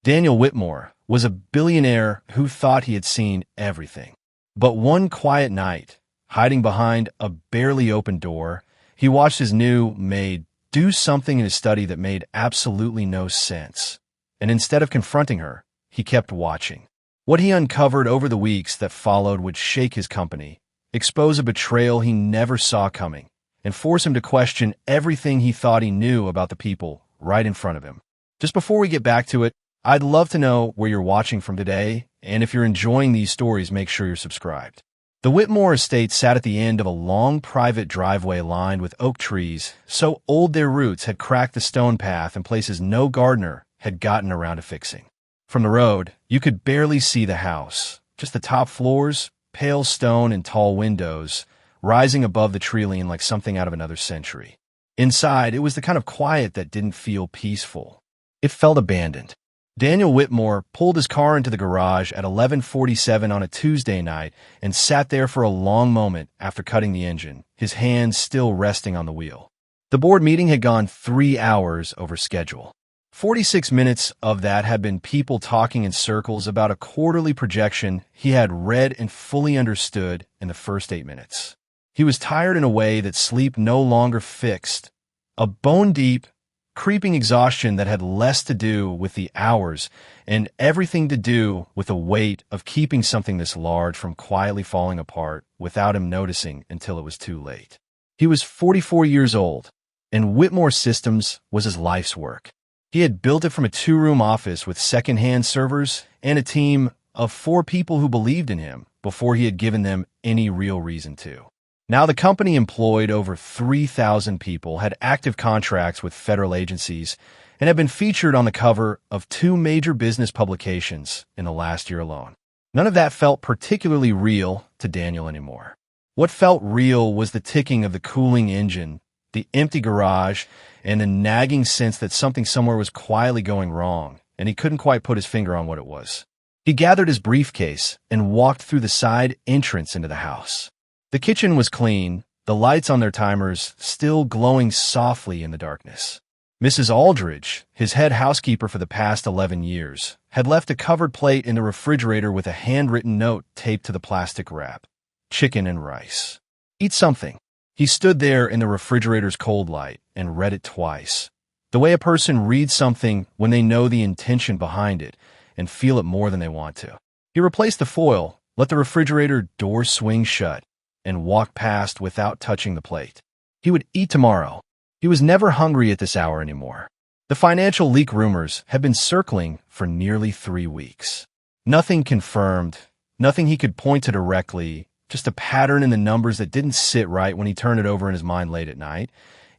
Daniel Whitmore was a billionaire who thought he had seen everything. But one quiet night, hiding behind a barely open door, he watched his new Maid do something in his study that made absolutely no sense. And instead of confronting her, he kept watching. What he uncovered over the weeks that followed would shake his company, expose a betrayal he never saw coming, and force him to question everything he thought he knew about the people right in front of him. Just before we get back to it, I'd love to know where you're watching from today, and if you're enjoying these stories, make sure you're subscribed. The Whitmore estate sat at the end of a long private driveway lined with oak trees, so old their roots had cracked the stone path in places no gardener had gotten around to fixing. From the road, you could barely see the house, just the top floors, pale stone and tall windows, rising above the tree-line like something out of another century. Inside, it was the kind of quiet that didn't feel peaceful. It felt abandoned. Daniel Whitmore pulled his car into the garage at 11:47 on a Tuesday night and sat there for a long moment after cutting the engine, his hands still resting on the wheel. The board meeting had gone 3 hours over schedule. 46 minutes of that had been people talking in circles about a quarterly projection he had read and fully understood in the first 8 minutes. He was tired in a way that sleep no longer fixed, a bone-deep, creeping exhaustion that had less to do with the hours and everything to do with the weight of keeping something this large from quietly falling apart without him noticing until it was too late. He was 44 years old, and Whitmore Systems was his life's work. He had built it from a 2-room office with second-hand servers and a team of 4 people who believed in him before he had given them any real reason to. Now the company employed over 3,000 people, had active contracts with federal agencies, and had been featured on the cover of 2 major business publications in the last year alone. None of that felt particularly real to Daniel anymore. What felt real was the ticking of the cooling engine, the empty garage, and the nagging sense that something somewhere was quietly going wrong, and he couldn't quite put his finger on what it was. He gathered his briefcase and walked through the side entrance into the house. The kitchen was clean, the lights on their timers still glowing softly in the darkness. Mrs. Aldridge, his head housekeeper for the past 11 years, had left a covered plate in the refrigerator with a handwritten note taped to the plastic wrap. Chicken and rice. Eat something. He stood there in the refrigerator's cold light and read it twice. The way a person reads something when they know the intention behind it and feel it more than they want to. He replaced the foil, let the refrigerator door swing shut, and walked past without touching the plate. He would eat tomorrow. He was never hungry at this hour anymore. The financial leak rumors had been circling for nearly 3 weeks. Nothing confirmed, nothing he could point to directly, just a pattern in the numbers that didn't sit right when he turned it over in his mind late at night,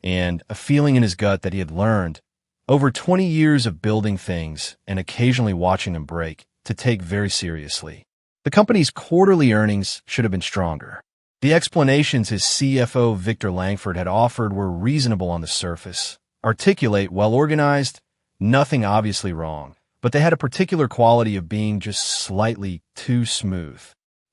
and a feeling in his gut that he had learned, over 20 years of building things and occasionally watching them break, to take very seriously. The company's quarterly earnings should have been stronger. The explanations his CFO, Victor Langford, had offered were reasonable on the surface, articulate, well-organized, nothing obviously wrong, but they had a particular quality of being just slightly too smooth.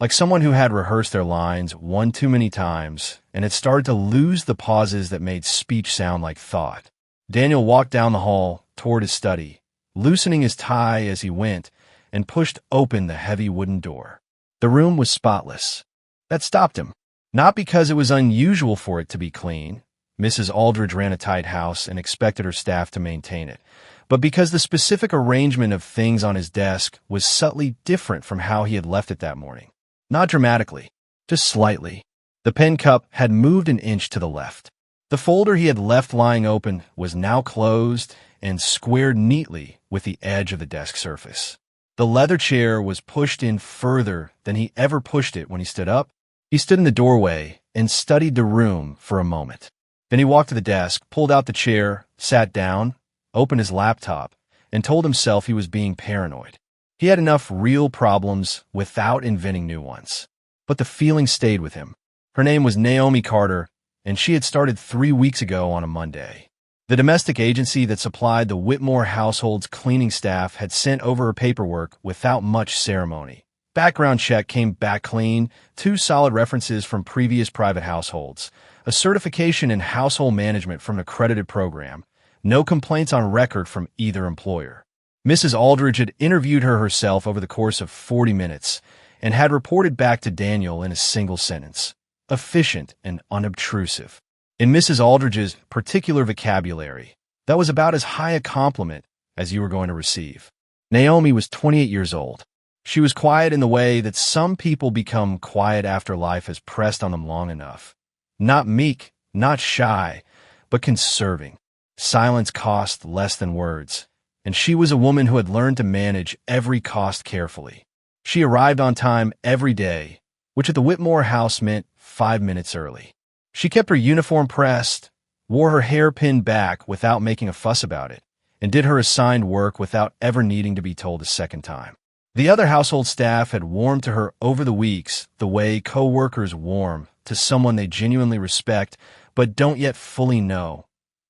Like someone who had rehearsed their lines one too many times and had started to lose the pauses that made speech sound like thought. Daniel walked down the hall toward his study, loosening his tie as he went, and pushed open the heavy wooden door. The room was spotless. That stopped him. Not because it was unusual for it to be clean. Mrs. Aldridge ran a tight house and expected her staff to maintain it, but because the specific arrangement of things on his desk was subtly different from how he had left it that morning. Not dramatically, just slightly. The pen cup had moved an inch to the left. The folder he had left lying open was now closed and squared neatly with the edge of the desk surface. The leather chair was pushed in further than he ever pushed it when he stood up. He stood in the doorway and studied the room for a moment. Then he walked to the desk, pulled out the chair, sat down, opened his laptop, and told himself he was being paranoid. He had enough real problems without inventing new ones. But the feeling stayed with him. Her name was Naomi Carter, and she had started 3 weeks ago on a Monday. The domestic agency that supplied the Whitmore household's cleaning staff had sent over her paperwork without much ceremony. Background check came back clean, 2 solid references from previous private households, a certification in household management from an accredited program, no complaints on record from either employer. Mrs. Aldridge had interviewed her herself over the course of 40 minutes and had reported back to Daniel in a single sentence: efficient and unobtrusive. In Mrs. Aldridge's particular vocabulary, that was about as high a compliment as you were going to receive. Naomi was 28 years old. She was quiet in the way that some people become quiet after life has pressed on them long enough. Not meek, not shy, but conserving. Silence cost less than words, and she was a woman who had learned to manage every cost carefully. She arrived on time every day, which at the Whitmore house meant 5 minutes early. She kept her uniform pressed, wore her hair pinned back without making a fuss about it, and did her assigned work without ever needing to be told a second time. The other household staff had warmed to her over the weeks the way co-workers warm to someone they genuinely respect but don't yet fully know,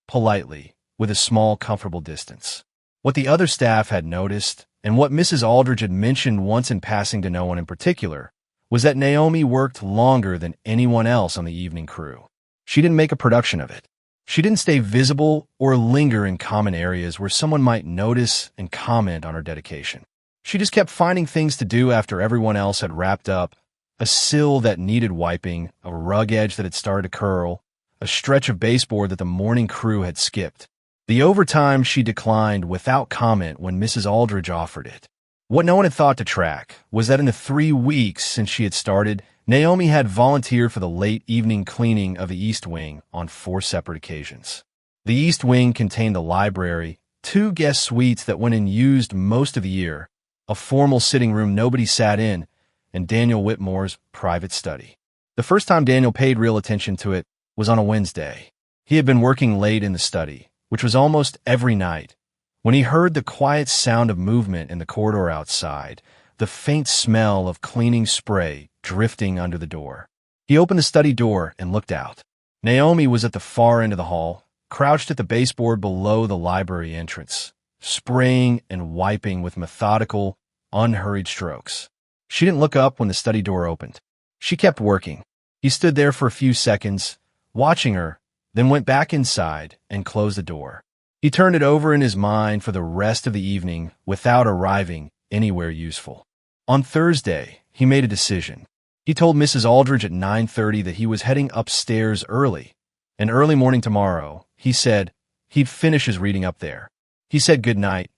politely, with a small, comfortable distance. What the other staff had noticed, and what Mrs. Aldridge had mentioned once in passing to no one in particular, was that Naomi worked longer than anyone else on the evening crew. She didn't make a production of it. She didn't stay visible or linger in common areas where someone might notice and comment on her dedication. She just kept finding things to do after everyone else had wrapped up: a sill that needed wiping, a rug edge that had started to curl, a stretch of baseboard that the morning crew had skipped. The overtime she declined without comment when Mrs. Aldridge offered it. What no one had thought to track was that in the 3 weeks since she had started, Naomi had volunteered for the late evening cleaning of the East Wing on 4 separate occasions. The East Wing contained the library, 2 guest suites that went unused most of the year, a formal sitting room nobody sat in, and Daniel Whitmore's private study. The first time Daniel paid real attention to it was on a Wednesday. He had been working late in the study, which was almost every night, when he heard the quiet sound of movement in the corridor outside, the faint smell of cleaning spray drifting under the door. He opened the study door and looked out. Naomi was at the far end of the hall, crouched at the baseboard below the library entrance, spraying and wiping with methodical, unhurried strokes. She didn't look up when the study door opened. She kept working. He stood there for a few seconds, watching her, then went back inside and closed the door. He turned it over in his mind for the rest of the evening without arriving anywhere useful. On Thursday, he made a decision. He told Mrs. Aldridge at 9:30 that he was heading upstairs early. An early morning tomorrow, he said, he'd finish his reading up there. He said goodnight,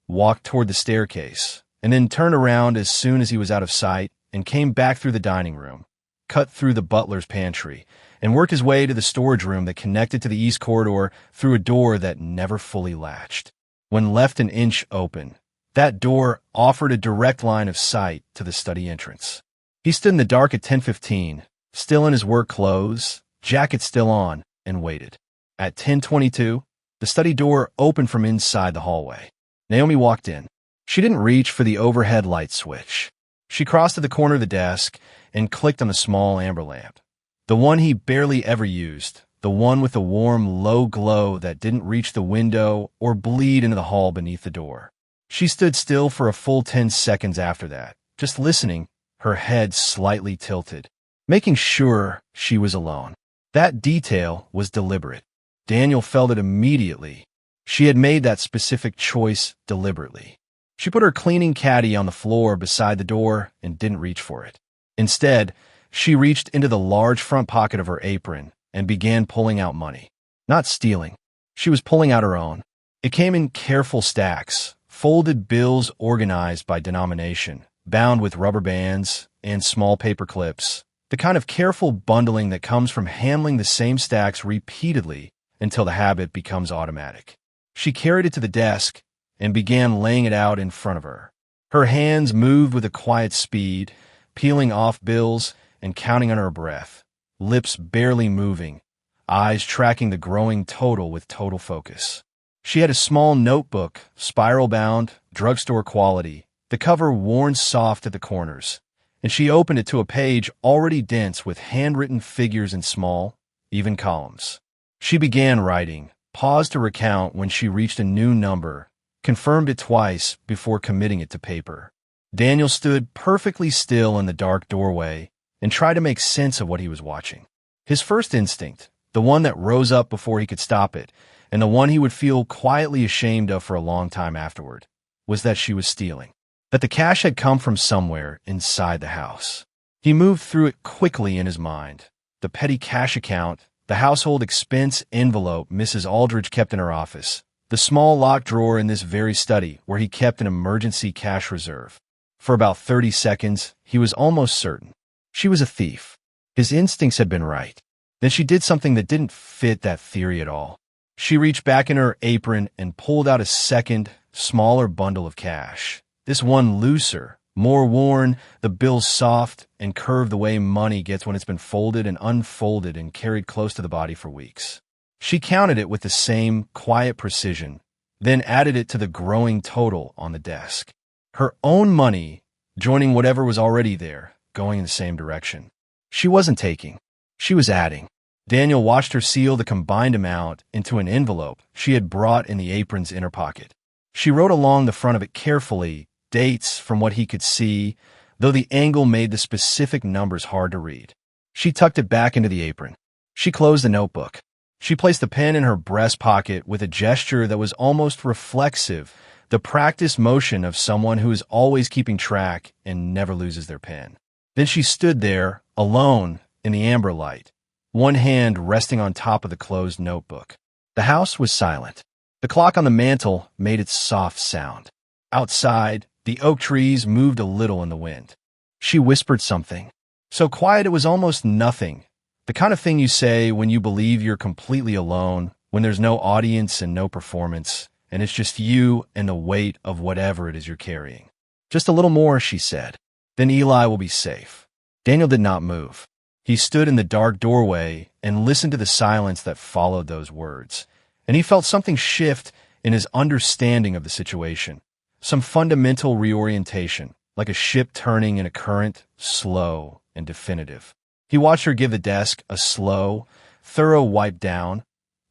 walked toward the staircase, and then turned around as soon as he was out of sight and came back through the dining room, cut through the butler's pantry, and worked his way to the storage room that connected to the east corridor through a door that never fully latched. When left an inch open, that door offered a direct line of sight to the study entrance. He stood in the dark at 10:15, still in his work clothes, jacket still on, and waited. At 10:22, the study door opened from inside the hallway. Naomi walked in. She didn't reach for the overhead light switch. She crossed to the corner of the desk and clicked on the small amber lamp. The one he barely ever used, the one with the warm, low glow that didn't reach the window or bleed into the hall beneath the door. She stood still for a full 10 seconds after that, just listening, her head slightly tilted, making sure she was alone. That detail was deliberate. Daniel felt it immediately. She had made that specific choice deliberately. She put her cleaning caddy on the floor beside the door and didn't reach for it. Instead, she reached into the large front pocket of her apron and began pulling out money. Not stealing. She was pulling out her own. It came in careful stacks, folded bills organized by denomination, bound with rubber bands and small paper clips, the kind of careful bundling that comes from handling the same stacks repeatedly until the habit becomes automatic. She carried it to the desk and began laying it out in front of her. Her hands moved with a quiet speed, peeling off bills and counting on her breath, lips barely moving, eyes tracking the growing total with total focus. She had a small notebook, spiral-bound, drugstore quality, the cover worn soft at the corners, and she opened it to a page already dense with handwritten figures in small, even columns. She began writing, paused to recount when she reached a new number, confirmed it twice before committing it to paper. Daniel stood perfectly still in the dark doorway and tried to make sense of what he was watching. His first instinct, the one that rose up before he could stop it, and the one he would feel quietly ashamed of for a long time afterward, was that she was stealing, that the cash had come from somewhere inside the house. He moved through it quickly in his mind. The petty cash account, the household expense envelope Mrs. Aldridge kept in her office, the small locked drawer in this very study where he kept an emergency cash reserve. For about 30 seconds, he was almost certain. She was a thief. His instincts had been right. Then she did something that didn't fit that theory at all. She reached back in her apron and pulled out a second, smaller bundle of cash. This one looser, more worn, the bills soft and curved the way money gets when it's been folded and unfolded and carried close to the body for weeks. She counted it with the same quiet precision, then added it to the growing total on the desk. Her own money, joining whatever was already there, going in the same direction. She wasn't taking. She was adding. Daniel watched her seal the combined amount into an envelope she had brought in the apron's inner pocket. She wrote along the front of it carefully, dates from what he could see, though the angle made the specific numbers hard to read. She tucked it back into the apron. She closed the notebook. She placed the pen in her breast pocket with a gesture that was almost reflexive, the practiced motion of someone who is always keeping track and never loses their pen. Then she stood there, alone, in the amber light, one hand resting on top of the closed notebook. The house was silent. The clock on the mantel made its soft sound. Outside, the oak trees moved a little in the wind. She whispered something, so quiet it was almost nothing, the kind of thing you say when you believe you're completely alone, when there's no audience and no performance, and it's just you and the weight of whatever it is you're carrying. Just a little more, she said. Then Eli will be safe. Daniel did not move. He stood in the dark doorway and listened to the silence that followed those words, and he felt something shift in his understanding of the situation, some fundamental reorientation, like a ship turning in a current, slow and definitive. He watched her give the desk a slow, thorough wipe down,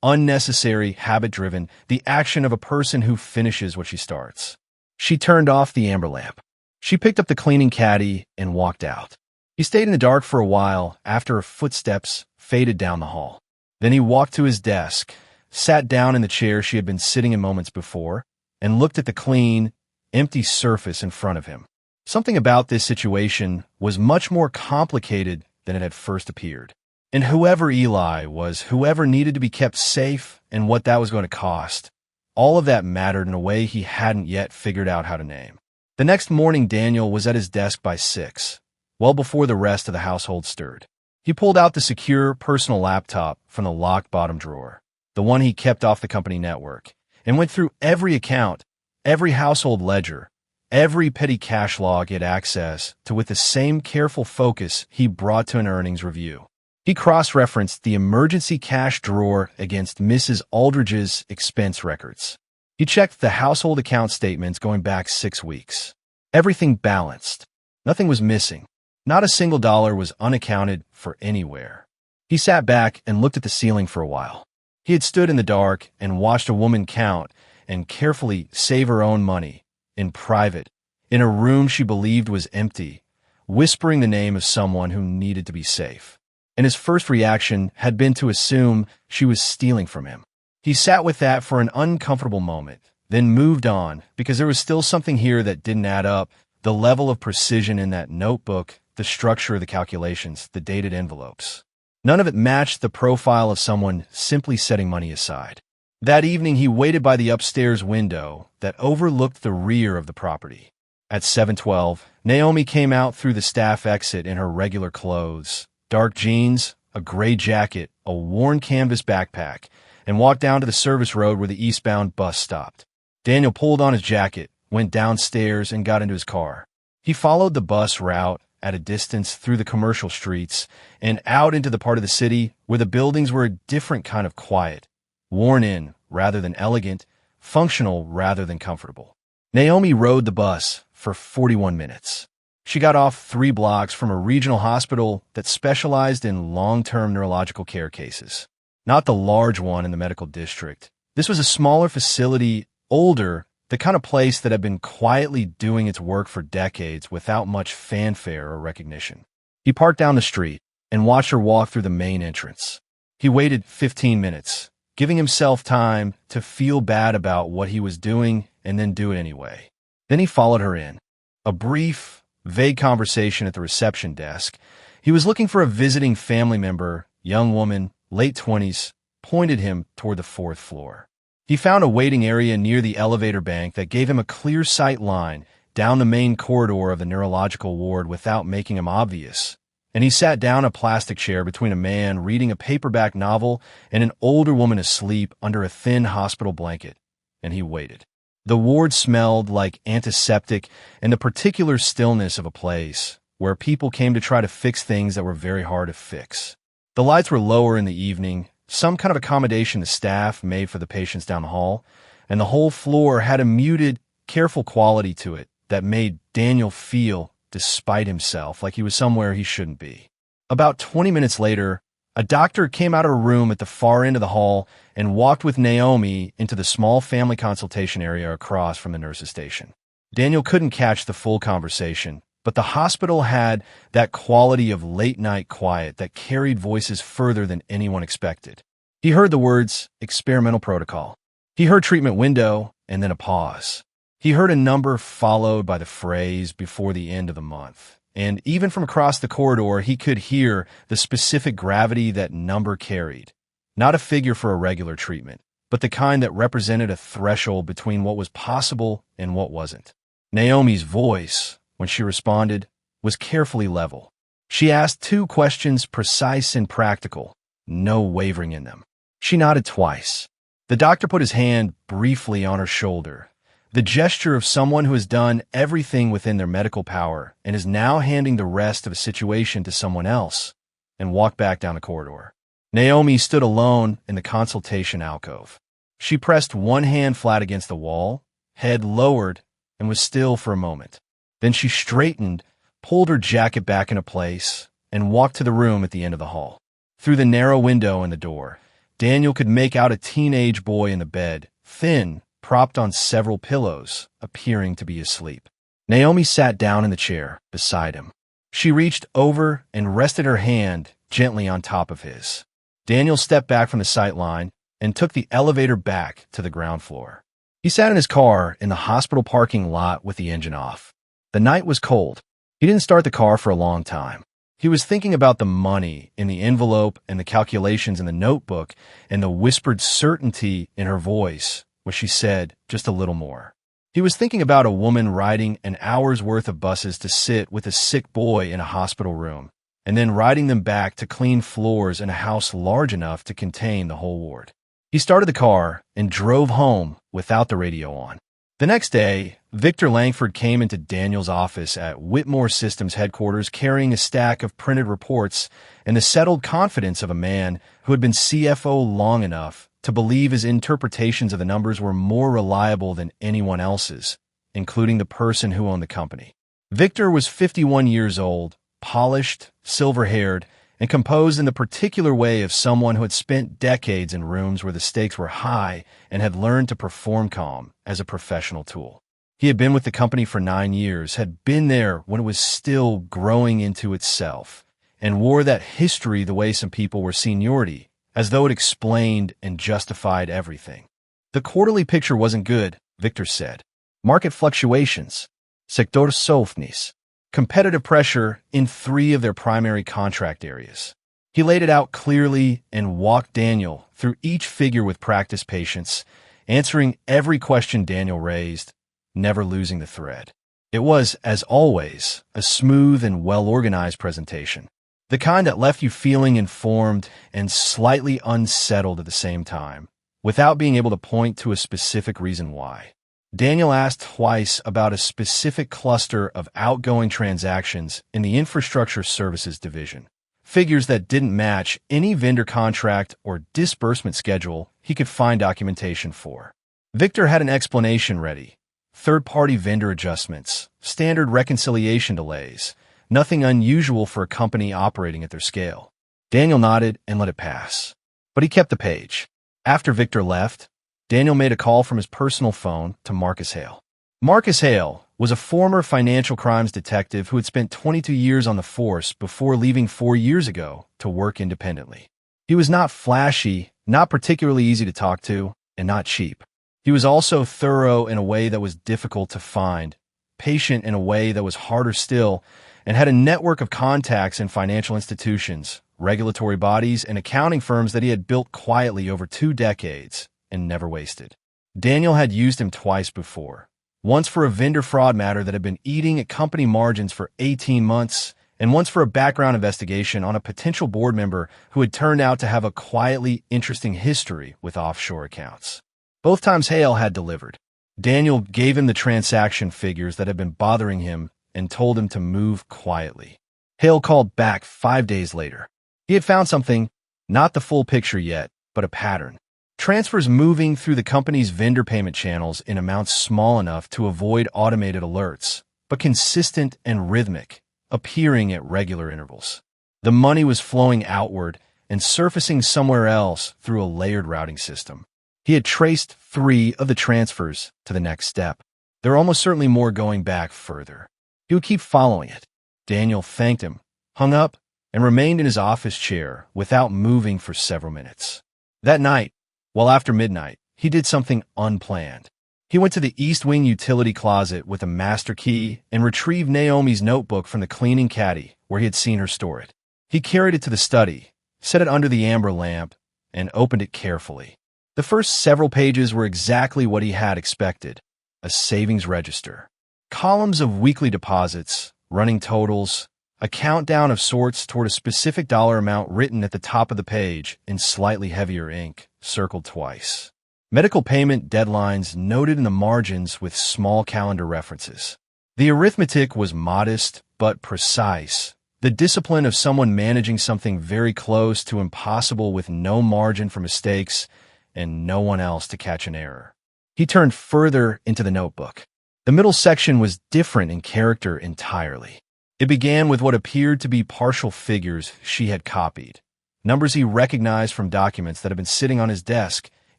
unnecessary, habit-driven, the action of a person who finishes what she starts. She turned off the amber lamp. She picked up the cleaning caddy and walked out. He stayed in the dark for a while after her footsteps faded down the hall. Then he walked to his desk, sat down in the chair she had been sitting in moments before, and looked at the clean, empty surface in front of him. Something about this situation was much more complicated than it had first appeared. And whoever Eli was, whoever needed to be kept safe and what that was going to cost, all of that mattered in a way he hadn't yet figured out how to name. The next morning, Daniel was at his desk by 6, well before the rest of the household stirred. He pulled out the secure personal laptop from the locked bottom drawer, the one he kept off the company network, and went through every account, every household ledger, every petty cash log he had access to with the same careful focus he brought to an earnings review. He cross-referenced the emergency cash drawer against Mrs. Aldridge's expense records. He checked the household account statements going back 6 weeks. Everything balanced. Nothing was missing. Not a single dollar was unaccounted for anywhere. He sat back and looked at the ceiling for a while. He had stood in the dark and watched a woman count and carefully save her own money, in private, in a room she believed was empty, whispering the name of someone who needed to be safe. And his first reaction had been to assume she was stealing from him. He sat with that for an uncomfortable moment, then moved on, because there was still something here that didn't add up, the level of precision in that notebook, the structure of the calculations, the dated envelopes. None of it matched the profile of someone simply setting money aside. That evening, he waited by the upstairs window that overlooked the rear of the property. At 7:12, Naomi came out through the staff exit in her regular clothes, dark jeans, a gray jacket, a worn canvas backpack, and walked down to the service road where the eastbound bus stopped. Daniel pulled on his jacket, went downstairs, and got into his car. He followed the bus route at a distance through the commercial streets and out into the part of the city where the buildings were a different kind of quiet, worn in rather than elegant, functional rather than comfortable. Naomi rode the bus for 41 minutes. She got off 3 blocks from a regional hospital that specialized in long-term neurological care cases. Not the large one in the medical district. This was a smaller facility, older, the kind of place that had been quietly doing its work for decades without much fanfare or recognition. He parked down the street and watched her walk through the main entrance. He waited 15 minutes, giving himself time to feel bad about what he was doing and then do it anyway. Then he followed her in. A brief, vague conversation at the reception desk. He was looking for a visiting family member, young woman, late 20s, pointed him toward the fourth floor. He found a waiting area near the elevator bank that gave him a clear sight line down the main corridor of the neurological ward without making him obvious. And he sat down in a plastic chair between a man reading a paperback novel and an older woman asleep under a thin hospital blanket. And he waited. The ward smelled like antiseptic and the particular stillness of a place where people came to try to fix things that were very hard to fix. The lights were lower in the evening, some kind of accommodation the staff made for the patients down the hall, and the whole floor had a muted, careful quality to it that made Daniel feel, despite himself, like he was somewhere he shouldn't be. About 20 minutes later, a doctor came out of a room at the far end of the hall and walked with Naomi into the small family consultation area across from the nurse's station. Daniel couldn't catch the full conversation, but the hospital had that quality of late-night quiet that carried voices further than anyone expected. He heard the words, experimental protocol. He heard treatment window, and then a pause. He heard a number followed by the phrase before the end of the month. And even from across the corridor, he could hear the specific gravity that number carried. Not a figure for a regular treatment, but the kind that represented a threshold between what was possible and what wasn't. Naomi's voice, when she responded, was carefully level. She asked 2 questions, precise and practical, no wavering in them. She nodded twice. The doctor put his hand briefly on her shoulder, the gesture of someone who has done everything within their medical power and is now handing the rest of a situation to someone else, and walked back down the corridor. Naomi stood alone in the consultation alcove. She pressed one hand flat against the wall, head lowered, and was still for a moment. Then she straightened, pulled her jacket back into place, and walked to the room at the end of the hall. Through the narrow window in the door, Daniel could make out a teenage boy in the bed, thin, propped on several pillows, appearing to be asleep. Naomi sat down in the chair beside him. She reached over and rested her hand gently on top of his. Daniel stepped back from the sight line and took the elevator back to the ground floor. He sat in his car in the hospital parking lot with the engine off. The night was cold. He didn't start the car for a long time. He was thinking about the money in the envelope and the calculations in the notebook and the whispered certainty in her voice when she said just a little more. He was thinking about a woman riding an hour's worth of buses to sit with a sick boy in a hospital room, and then riding them back to clean floors in a house large enough to contain the whole ward. He started the car and drove home without the radio on. The next day, Victor Langford came into Daniel's office at Whitmore Systems headquarters carrying a stack of printed reports and the settled confidence of a man who had been CFO long enough to believe his interpretations of the numbers were more reliable than anyone else's, including the person who owned the company. Victor was 51 years old, polished, silver-haired, and composed in the particular way of someone who had spent decades in rooms where the stakes were high and had learned to perform calm as a professional tool. He had been with the company for 9 years, had been there when it was still growing into itself, and wore that history the way some people wore seniority, as though it explained and justified everything. The quarterly picture wasn't good, Victor said. Market fluctuations, sector sofnis, competitive pressure in 3 of their primary contract areas. He laid it out clearly and walked Daniel through each figure with practiced patience, answering every question Daniel raised, never losing the thread. It was, as always, a smooth and well-organized presentation, the kind that left you feeling informed and slightly unsettled at the same time, without being able to point to a specific reason why. Daniel asked twice about a specific cluster of outgoing transactions in the infrastructure services division, figures that didn't match any vendor contract or disbursement schedule he could find documentation for. Victor had an explanation ready. Third-party vendor adjustments, standard reconciliation delays, nothing unusual for a company operating at their scale. Daniel nodded and let it pass. But he kept the page. After Victor left, Daniel made a call from his personal phone to Marcus Hale. Marcus Hale was a former financial crimes detective who had spent 22 years on the force before leaving 4 years ago to work independently. He was not flashy, not particularly easy to talk to, and not cheap. He was also thorough in a way that was difficult to find, patient in a way that was harder still, and had a network of contacts in financial institutions, regulatory bodies, and accounting firms that he had built quietly over 2 decades and never wasted. Daniel had used him twice before, once for a vendor fraud matter that had been eating at company margins for 18 months, and once for a background investigation on a potential board member who had turned out to have a quietly interesting history with offshore accounts. Both times Hale had delivered. Daniel gave him the transaction figures that had been bothering him and told him to move quietly. Hale called back 5 days later. He had found something, not the full picture yet, but a pattern. Transfers moving through the company's vendor payment channels in amounts small enough to avoid automated alerts, but consistent and rhythmic, appearing at regular intervals. The money was flowing outward and surfacing somewhere else through a layered routing system. He had traced 3 of the transfers to the next step. There were almost certainly more going back further. He would keep following it. Daniel thanked him, hung up, and remained in his office chair without moving for several minutes. That night, well after midnight, he did something unplanned. He went to the East Wing utility closet with a master key and retrieved Naomi's notebook from the cleaning caddy where he had seen her store it. He carried it to the study, set it under the amber lamp, and opened it carefully. The first several pages were exactly what he had expected, a savings register. Columns of weekly deposits, running totals, a countdown of sorts toward a specific dollar amount written at the top of the page in slightly heavier ink, circled twice. Medical payment deadlines noted in the margins with small calendar references. The arithmetic was modest but precise, the discipline of someone managing something very close to impossible with no margin for mistakes and no one else to catch an error. He turned further into the notebook. The middle section was different in character entirely. It began with what appeared to be partial figures she had copied, numbers he recognized from documents that had been sitting on his desk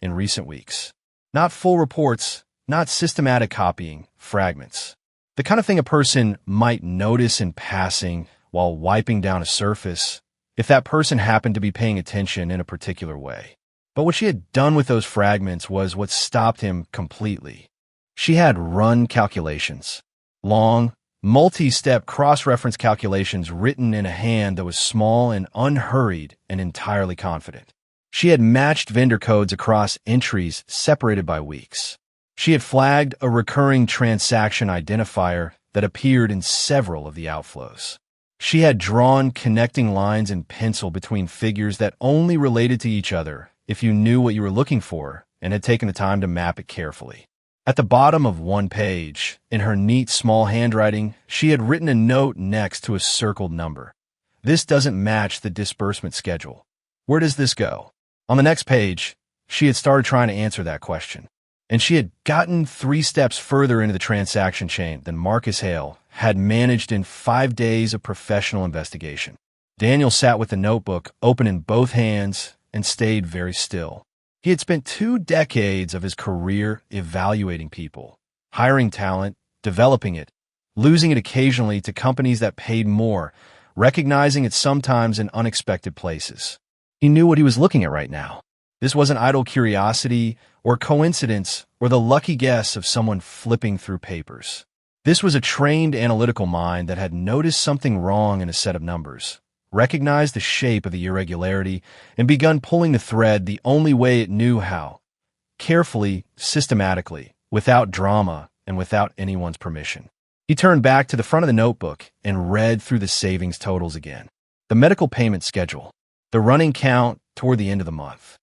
in recent weeks. Not full reports, not systematic copying, fragments. The kind of thing a person might notice in passing while wiping down a surface, if that person happened to be paying attention in a particular way. But what she had done with those fragments was what stopped him completely. She had run calculations, long, multi-step cross-reference calculations written in a hand that was small and unhurried and entirely confident. She had matched vendor codes across entries separated by weeks. She had flagged a recurring transaction identifier that appeared in several of the outflows. She had drawn connecting lines in pencil between figures that only related to each other if you knew what you were looking for and had taken the time to map it carefully. At the bottom of one page, in her neat small handwriting, she had written a note next to a circled number. This doesn't match the disbursement schedule. Where does this go? On the next page, she had started trying to answer that question, and she had gotten 3 steps further into the transaction chain than Marcus Hale had managed in 5 days of professional investigation. Daniel sat with the notebook open in both hands and stayed very still. He had spent 2 decades of his career evaluating people, hiring talent, developing it, losing it occasionally to companies that paid more, recognizing it sometimes in unexpected places. He knew what he was looking at right now. This wasn't idle curiosity or coincidence or the lucky guess of someone flipping through papers. This was a trained analytical mind that had noticed something wrong in a set of numbers, recognized the shape of the irregularity, and begun pulling the thread the only way it knew how, carefully, systematically, without drama, and without anyone's permission. He turned back to the front of the notebook and read through the savings totals again. The medical payment schedule, the running count toward the end of the month.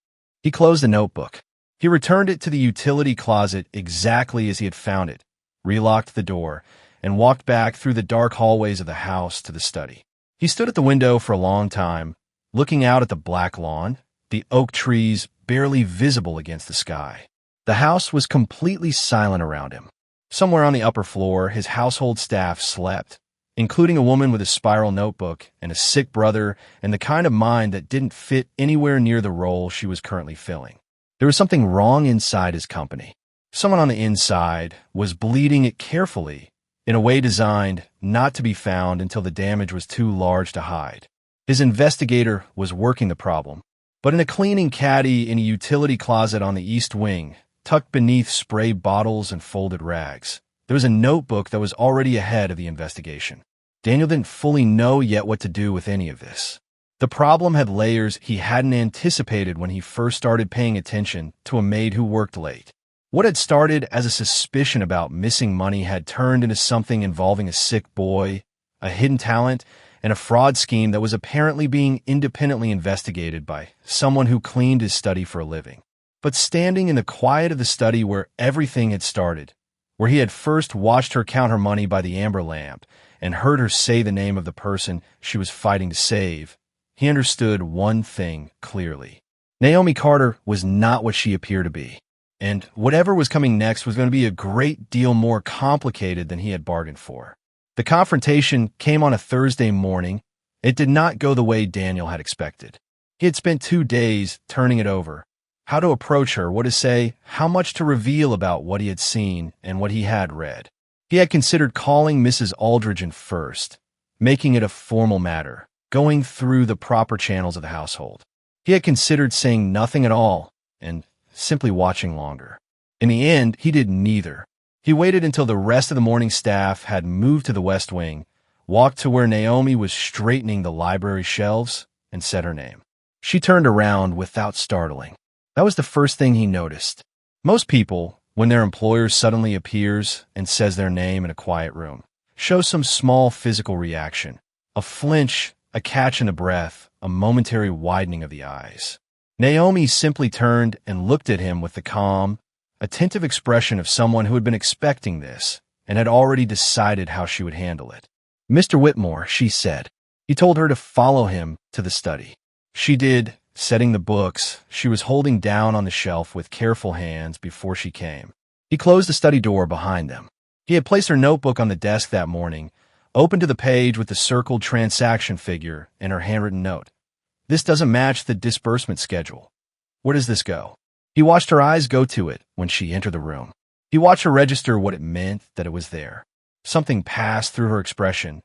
He closed the notebook. He returned it to the utility closet exactly as he had found it, relocked the door, and walked back through the dark hallways of the house to the study. He stood at the window for a long time, looking out at the black lawn, the oak trees barely visible against the sky. The house was completely silent around him. Somewhere on the upper floor, his household staff slept, including a woman with a spiral notebook and a sick brother and the kind of mind that didn't fit anywhere near the role she was currently filling. There was something wrong inside his company. Someone on the inside was bleeding it carefully, in a way designed not to be found until the damage was too large to hide. His investigator was working the problem, but in a cleaning caddy in a utility closet on the East Wing, tucked beneath spray bottles and folded rags. There was a notebook that was already ahead of the investigation. Daniel didn't fully know yet what to do with any of this. The problem had layers he hadn't anticipated when he first started paying attention to a maid who worked late. What had started as a suspicion about missing money had turned into something involving a sick boy, a hidden talent, and a fraud scheme that was apparently being independently investigated by someone who cleaned his study for a living. But standing in the quiet of the study where everything had started, where he had first watched her count her money by the amber lamp and heard her say the name of the person she was fighting to save, he understood one thing clearly. Naomi Carter was not what she appeared to be, and whatever was coming next was going to be a great deal more complicated than he had bargained for. The confrontation came on a Thursday morning. It did not go the way Daniel had expected. He had spent 2 days turning it over. How to approach her, what to say, how much to reveal about what he had seen and what he had read. He had considered calling Mrs. Aldridge in first, making it a formal matter, going through the proper channels of the household. He had considered saying nothing at all and simply watching longer. In the end, he did neither. He waited until the rest of the morning staff had moved to the West Wing, walked to where Naomi was straightening the library shelves, and said her name. She turned around without startling. That was the first thing he noticed. Most people, when their employer suddenly appears and says their name in a quiet room, show some small physical reaction, a flinch, a catch in the breath, a momentary widening of the eyes. Naomi simply turned and looked at him with the calm, attentive expression of someone who had been expecting this and had already decided how she would handle it. "Mr. Whitmore," she said. He told her to follow him to the study. She did, setting the books she was holding down on the shelf with careful hands before she came. He closed the study door behind them. He had placed her notebook on the desk that morning, open to the page with the circled transaction figure and her handwritten note. "This doesn't match the disbursement schedule. Where does this go?" He watched her eyes go to it when she entered the room. He watched her register what it meant that it was there. Something passed through her expression.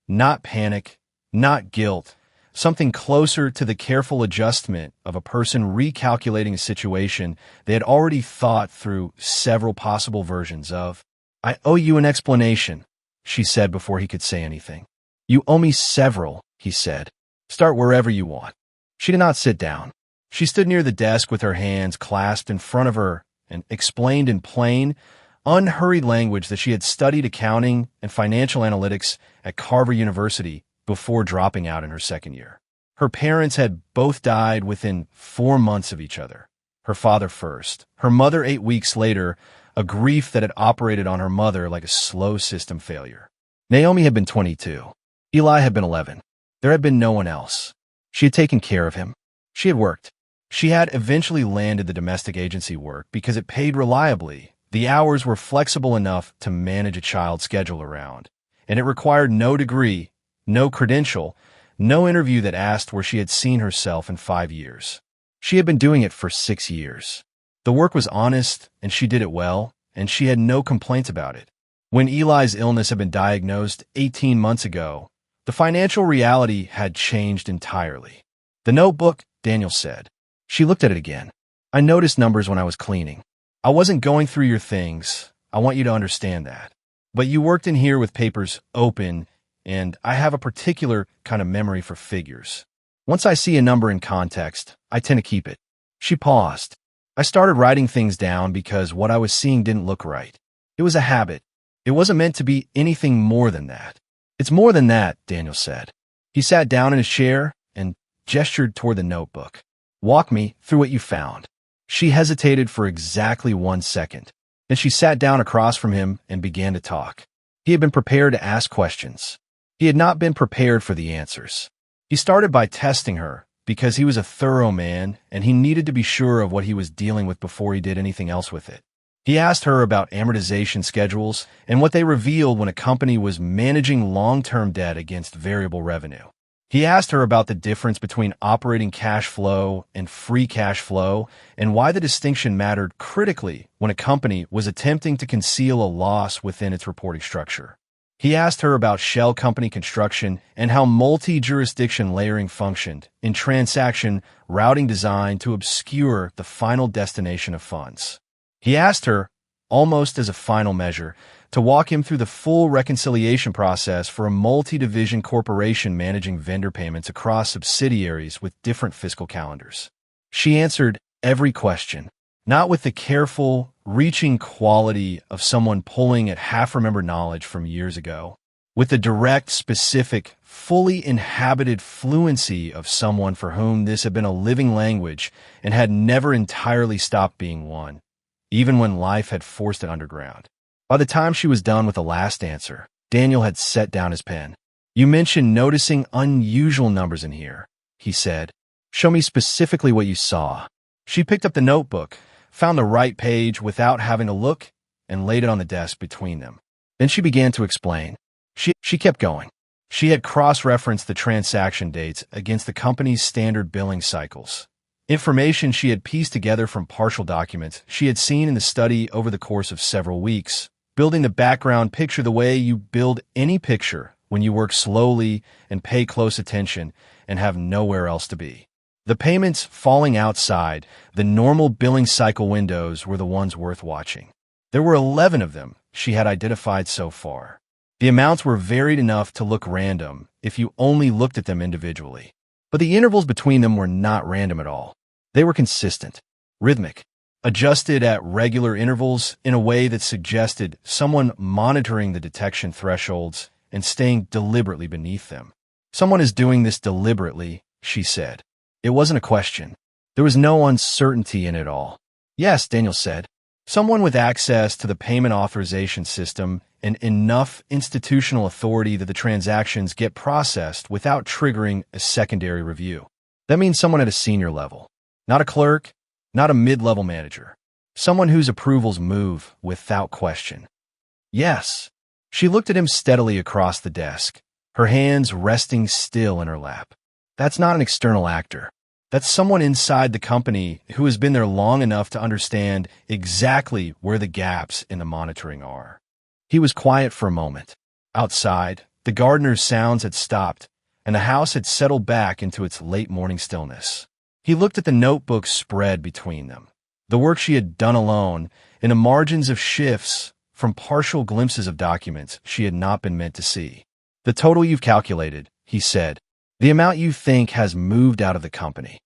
Not panic, not guilt. Something closer to the careful adjustment of a person recalculating a situation they had already thought through several possible versions of. "I owe you an explanation," she said before he could say anything. "You owe me several," he said. "Start wherever you want." She did not sit down. She stood near the desk with her hands clasped in front of her and explained in plain, unhurried language that she had studied accounting and financial analytics at Carver University before dropping out in her second year. Her parents had both died within 4 months of each other. Her father first, her mother 8 weeks later, a grief that had operated on her mother like a slow system failure. Naomi had been 22. Eli had been 11. There had been no one else. She had taken care of him. She had worked. She had eventually landed the domestic agency work because it paid reliably. The hours were flexible enough to manage a child's schedule around, and it required no degree, no credential, no interview that asked where she had seen herself in 5 years. She had been doing it for 6 years. The work was honest, and she did it well, and she had no complaints about it. When Eli's illness had been diagnosed 18 months ago, the financial reality had changed entirely. "The notebook," Daniel said. She looked at it again. "I noticed numbers when I was cleaning. I wasn't going through your things. I want you to understand that. But you worked in here with papers open, and I have a particular kind of memory for figures. Once I see a number in context, I tend to keep it." She paused. "I started writing things down because what I was seeing didn't look right. It was a habit. It wasn't meant to be anything more than that." "It's more than that," Daniel said. He sat down in his chair and gestured toward the notebook. "Walk me through what you found." She hesitated for exactly 1 second. Then she sat down across from him and began to talk. He had been prepared to ask questions. He had not been prepared for the answers. He started by testing her because he was a thorough man and he needed to be sure of what he was dealing with before he did anything else with it. He asked her about amortization schedules and what they revealed when a company was managing long-term debt against variable revenue. He asked her about the difference between operating cash flow and free cash flow and why the distinction mattered critically when a company was attempting to conceal a loss within its reporting structure. He asked her about shell company construction and how multi-jurisdiction layering functioned in transaction routing designed to obscure the final destination of funds. He asked her, almost as a final measure, to walk him through the full reconciliation process for a multi-division corporation managing vendor payments across subsidiaries with different fiscal calendars. She answered every question, not with the careful, reaching quality of someone pulling at half-remembered knowledge from years ago, with the direct, specific, fully inhabited fluency of someone for whom this had been a living language and had never entirely stopped being one, even when life had forced it underground. By the time she was done with the last answer, Daniel had set down his pen. "You mentioned noticing unusual numbers in here," he said. "Show me specifically what you saw." She picked up the notebook, found the right page without having to look, and laid it on the desk between them. Then she began to explain. She kept going. She had cross-referenced the transaction dates against the company's standard billing cycles. Information she had pieced together from partial documents she had seen in the study over the course of several weeks, building the background picture the way you build any picture when you work slowly and pay close attention and have nowhere else to be. The payments falling outside the normal billing cycle windows were the ones worth watching. There were 11 of them she had identified so far. The amounts were varied enough to look random if you only looked at them individually. But the intervals between them were not random at all. They were consistent, rhythmic, adjusted at regular intervals in a way that suggested someone monitoring the detection thresholds and staying deliberately beneath them. "Someone is doing this deliberately," she said. It wasn't a question. There was no uncertainty in it all. "Yes," Daniel said. "Someone with access to the payment authorization system and enough institutional authority that the transactions get processed without triggering a secondary review. That means someone at a senior level. Not a clerk, not a mid-level manager. Someone whose approvals move without question." "Yes." She looked at him steadily across the desk, her hands resting still in her lap. "That's not an external actor. That's someone inside the company who has been there long enough to understand exactly where the gaps in the monitoring are." He was quiet for a moment. Outside, the gardener's sounds had stopped, and the house had settled back into its late morning stillness. He looked at the notebook spread between them, the work she had done alone, in the margins of shifts from partial glimpses of documents she had not been meant to see. "The total you've calculated," he said, "the amount you think has moved out of the company."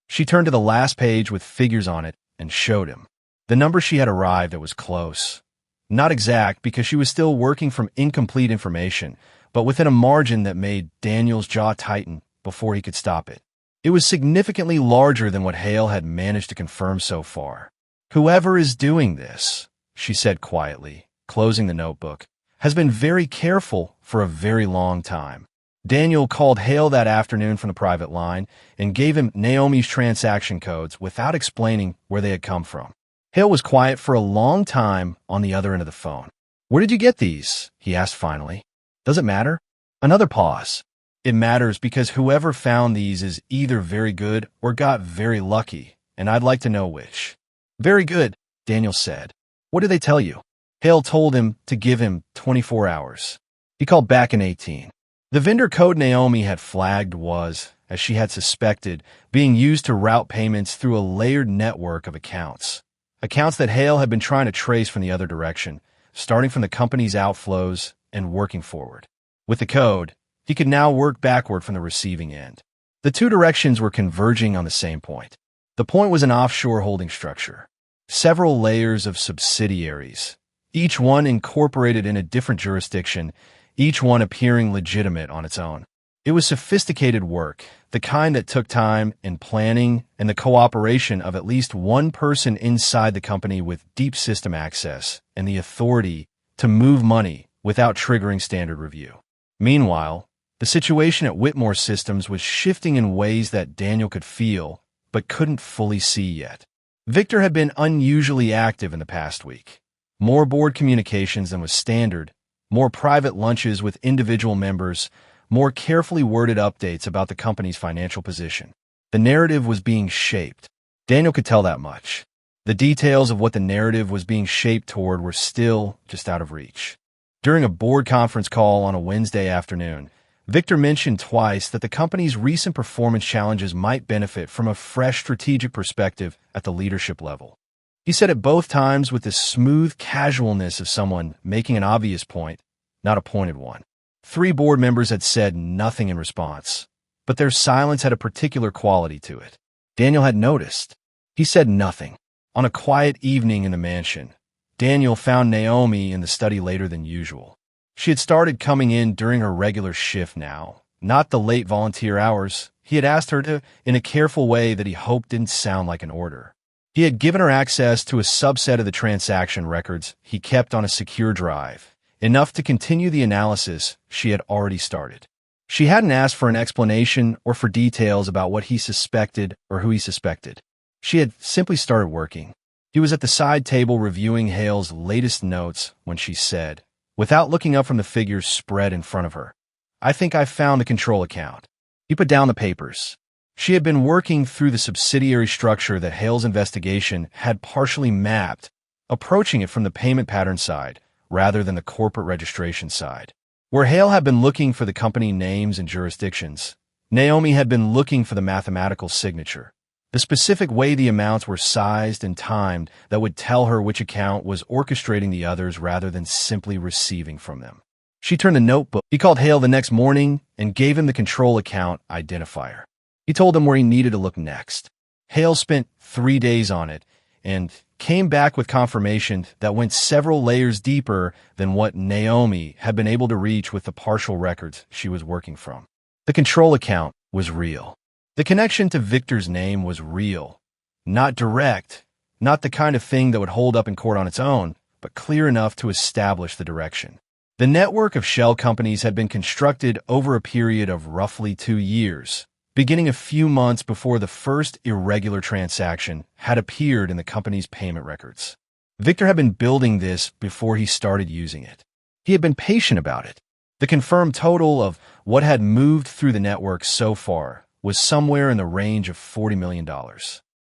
She turned to the last page with figures on it and showed him. The number she had arrived at was close. Not exact because she was still working from incomplete information, but within a margin that made Daniel's jaw tighten before he could stop it. It was significantly larger than what Hale had managed to confirm so far. "Whoever is doing this," she said quietly, closing the notebook, "has been very careful for a very long time." Daniel called Hale that afternoon from the private line and gave him Naomi's transaction codes without explaining where they had come from. Hale was quiet for a long time on the other end of the phone. "Where did you get these?" he asked finally. "Does it matter?" Another pause. "It matters because whoever found these is either very good or got very lucky, and I'd like to know which." "Very good," Daniel said. "What did they tell you?" Hale told him to give him 24 hours. He called back in 18. The vendor code Naomi had flagged was, as she had suspected, being used to route payments through a layered network of accounts. Accounts that Hale had been trying to trace from the other direction, starting from the company's outflows and working forward. With the code, he could now work backward from the receiving end. The two directions were converging on the same point. The point was an offshore holding structure. Several layers of subsidiaries, each one incorporated in a different jurisdiction, each one appearing legitimate on its own. It was sophisticated work, the kind that took time and planning and the cooperation of at least one person inside the company with deep system access and the authority to move money without triggering standard review. Meanwhile, the situation at Whitmore Systems was shifting in ways that Daniel could feel but couldn't fully see yet. Victor had been unusually active in the past week. More board communications than was standard, more private lunches with individual members, more carefully worded updates about the company's financial position. The narrative was being shaped. Daniel could tell that much. The details of what the narrative was being shaped toward were still just out of reach. During a board conference call on a Wednesday afternoon, Victor mentioned twice that the company's recent performance challenges might benefit from a fresh strategic perspective at the leadership level. He said it both times with the smooth casualness of someone making an obvious point, not a pointed one. 3 board members had said nothing in response, but their silence had a particular quality to it. Daniel had noticed. He said nothing. On a quiet evening in the mansion, Daniel found Naomi in the study later than usual. She had started coming in during her regular shift now, not the late volunteer hours. He had asked her to, in a careful way that he hoped didn't sound like an order. He had given her access to a subset of the transaction records he kept on a secure drive, enough to continue the analysis she had already started. She hadn't asked for an explanation or for details about what he suspected or who he suspected. She had simply started working. He was at the side table reviewing Hale's latest notes when she said, without looking up from the figures spread in front of her, "I think I've found the control account." He put down the papers. She had been working through the subsidiary structure that Hale's investigation had partially mapped, approaching it from the payment pattern side rather than the corporate registration side. Where Hale had been looking for the company names and jurisdictions, Naomi had been looking for the mathematical signature, the specific way the amounts were sized and timed that would tell her which account was orchestrating the others rather than simply receiving from them. She turned the notebook. He called Hale the next morning and gave him the control account identifier. He told him where he needed to look next. Hale spent 3 days on it and came back with confirmation that went several layers deeper than what Naomi had been able to reach with the partial records she was working from. The control account was real. The connection to Victor's name was real. Not direct, not the kind of thing that would hold up in court on its own, but clear enough to establish the direction. The network of shell companies had been constructed over a period of roughly 2 years, beginning a few months before the first irregular transaction had appeared in the company's payment records. Victor had been building this before he started using it. He had been patient about it. The confirmed total of what had moved through the network so far was somewhere in the range of $40 million.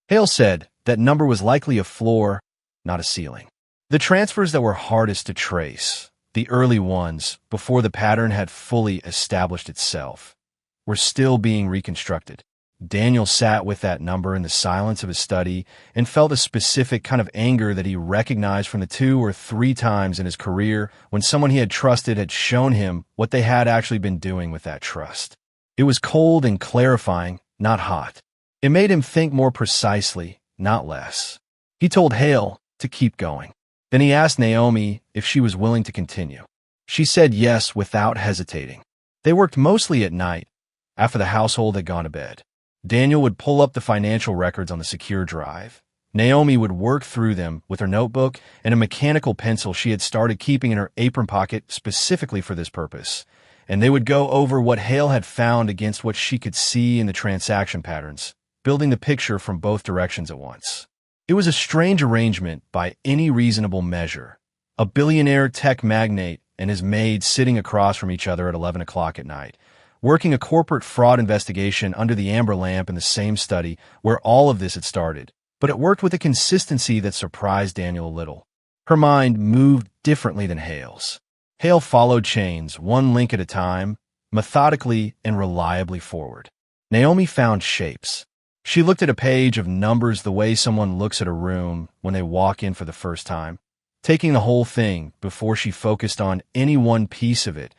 Hale said that number was likely a floor, not a ceiling. The transfers that were hardest to trace, the early ones, before the pattern had fully established itself, were still being reconstructed. Daniel sat with that number in the silence of his study and felt a specific kind of anger that he recognized from the 2 or 3 times in his career when someone he had trusted had shown him what they had actually been doing with that trust. It was cold and clarifying, not hot. It made him think more precisely, not less. He told Hale to keep going. Then he asked Naomi if she was willing to continue. She said yes without hesitating. They worked mostly at night, after the household had gone to bed. Daniel would pull up the financial records on the secure drive. Naomi would work through them with her notebook and a mechanical pencil she had started keeping in her apron pocket specifically for this purpose, and they would go over what Hale had found against what she could see in the transaction patterns, building the picture from both directions at once. It was a strange arrangement by any reasonable measure. A billionaire tech magnate and his maid sitting across from each other at 11 o'clock at night, working a corporate fraud investigation under the amber lamp in the same study where all of this had started. But it worked with a consistency that surprised Daniel a little. Her mind moved differently than Hale's. Hale followed chains, one link at a time, methodically and reliably forward. Naomi found shapes. She looked at a page of numbers the way someone looks at a room when they walk in for the first time, taking the whole thing before she focused on any one piece of it,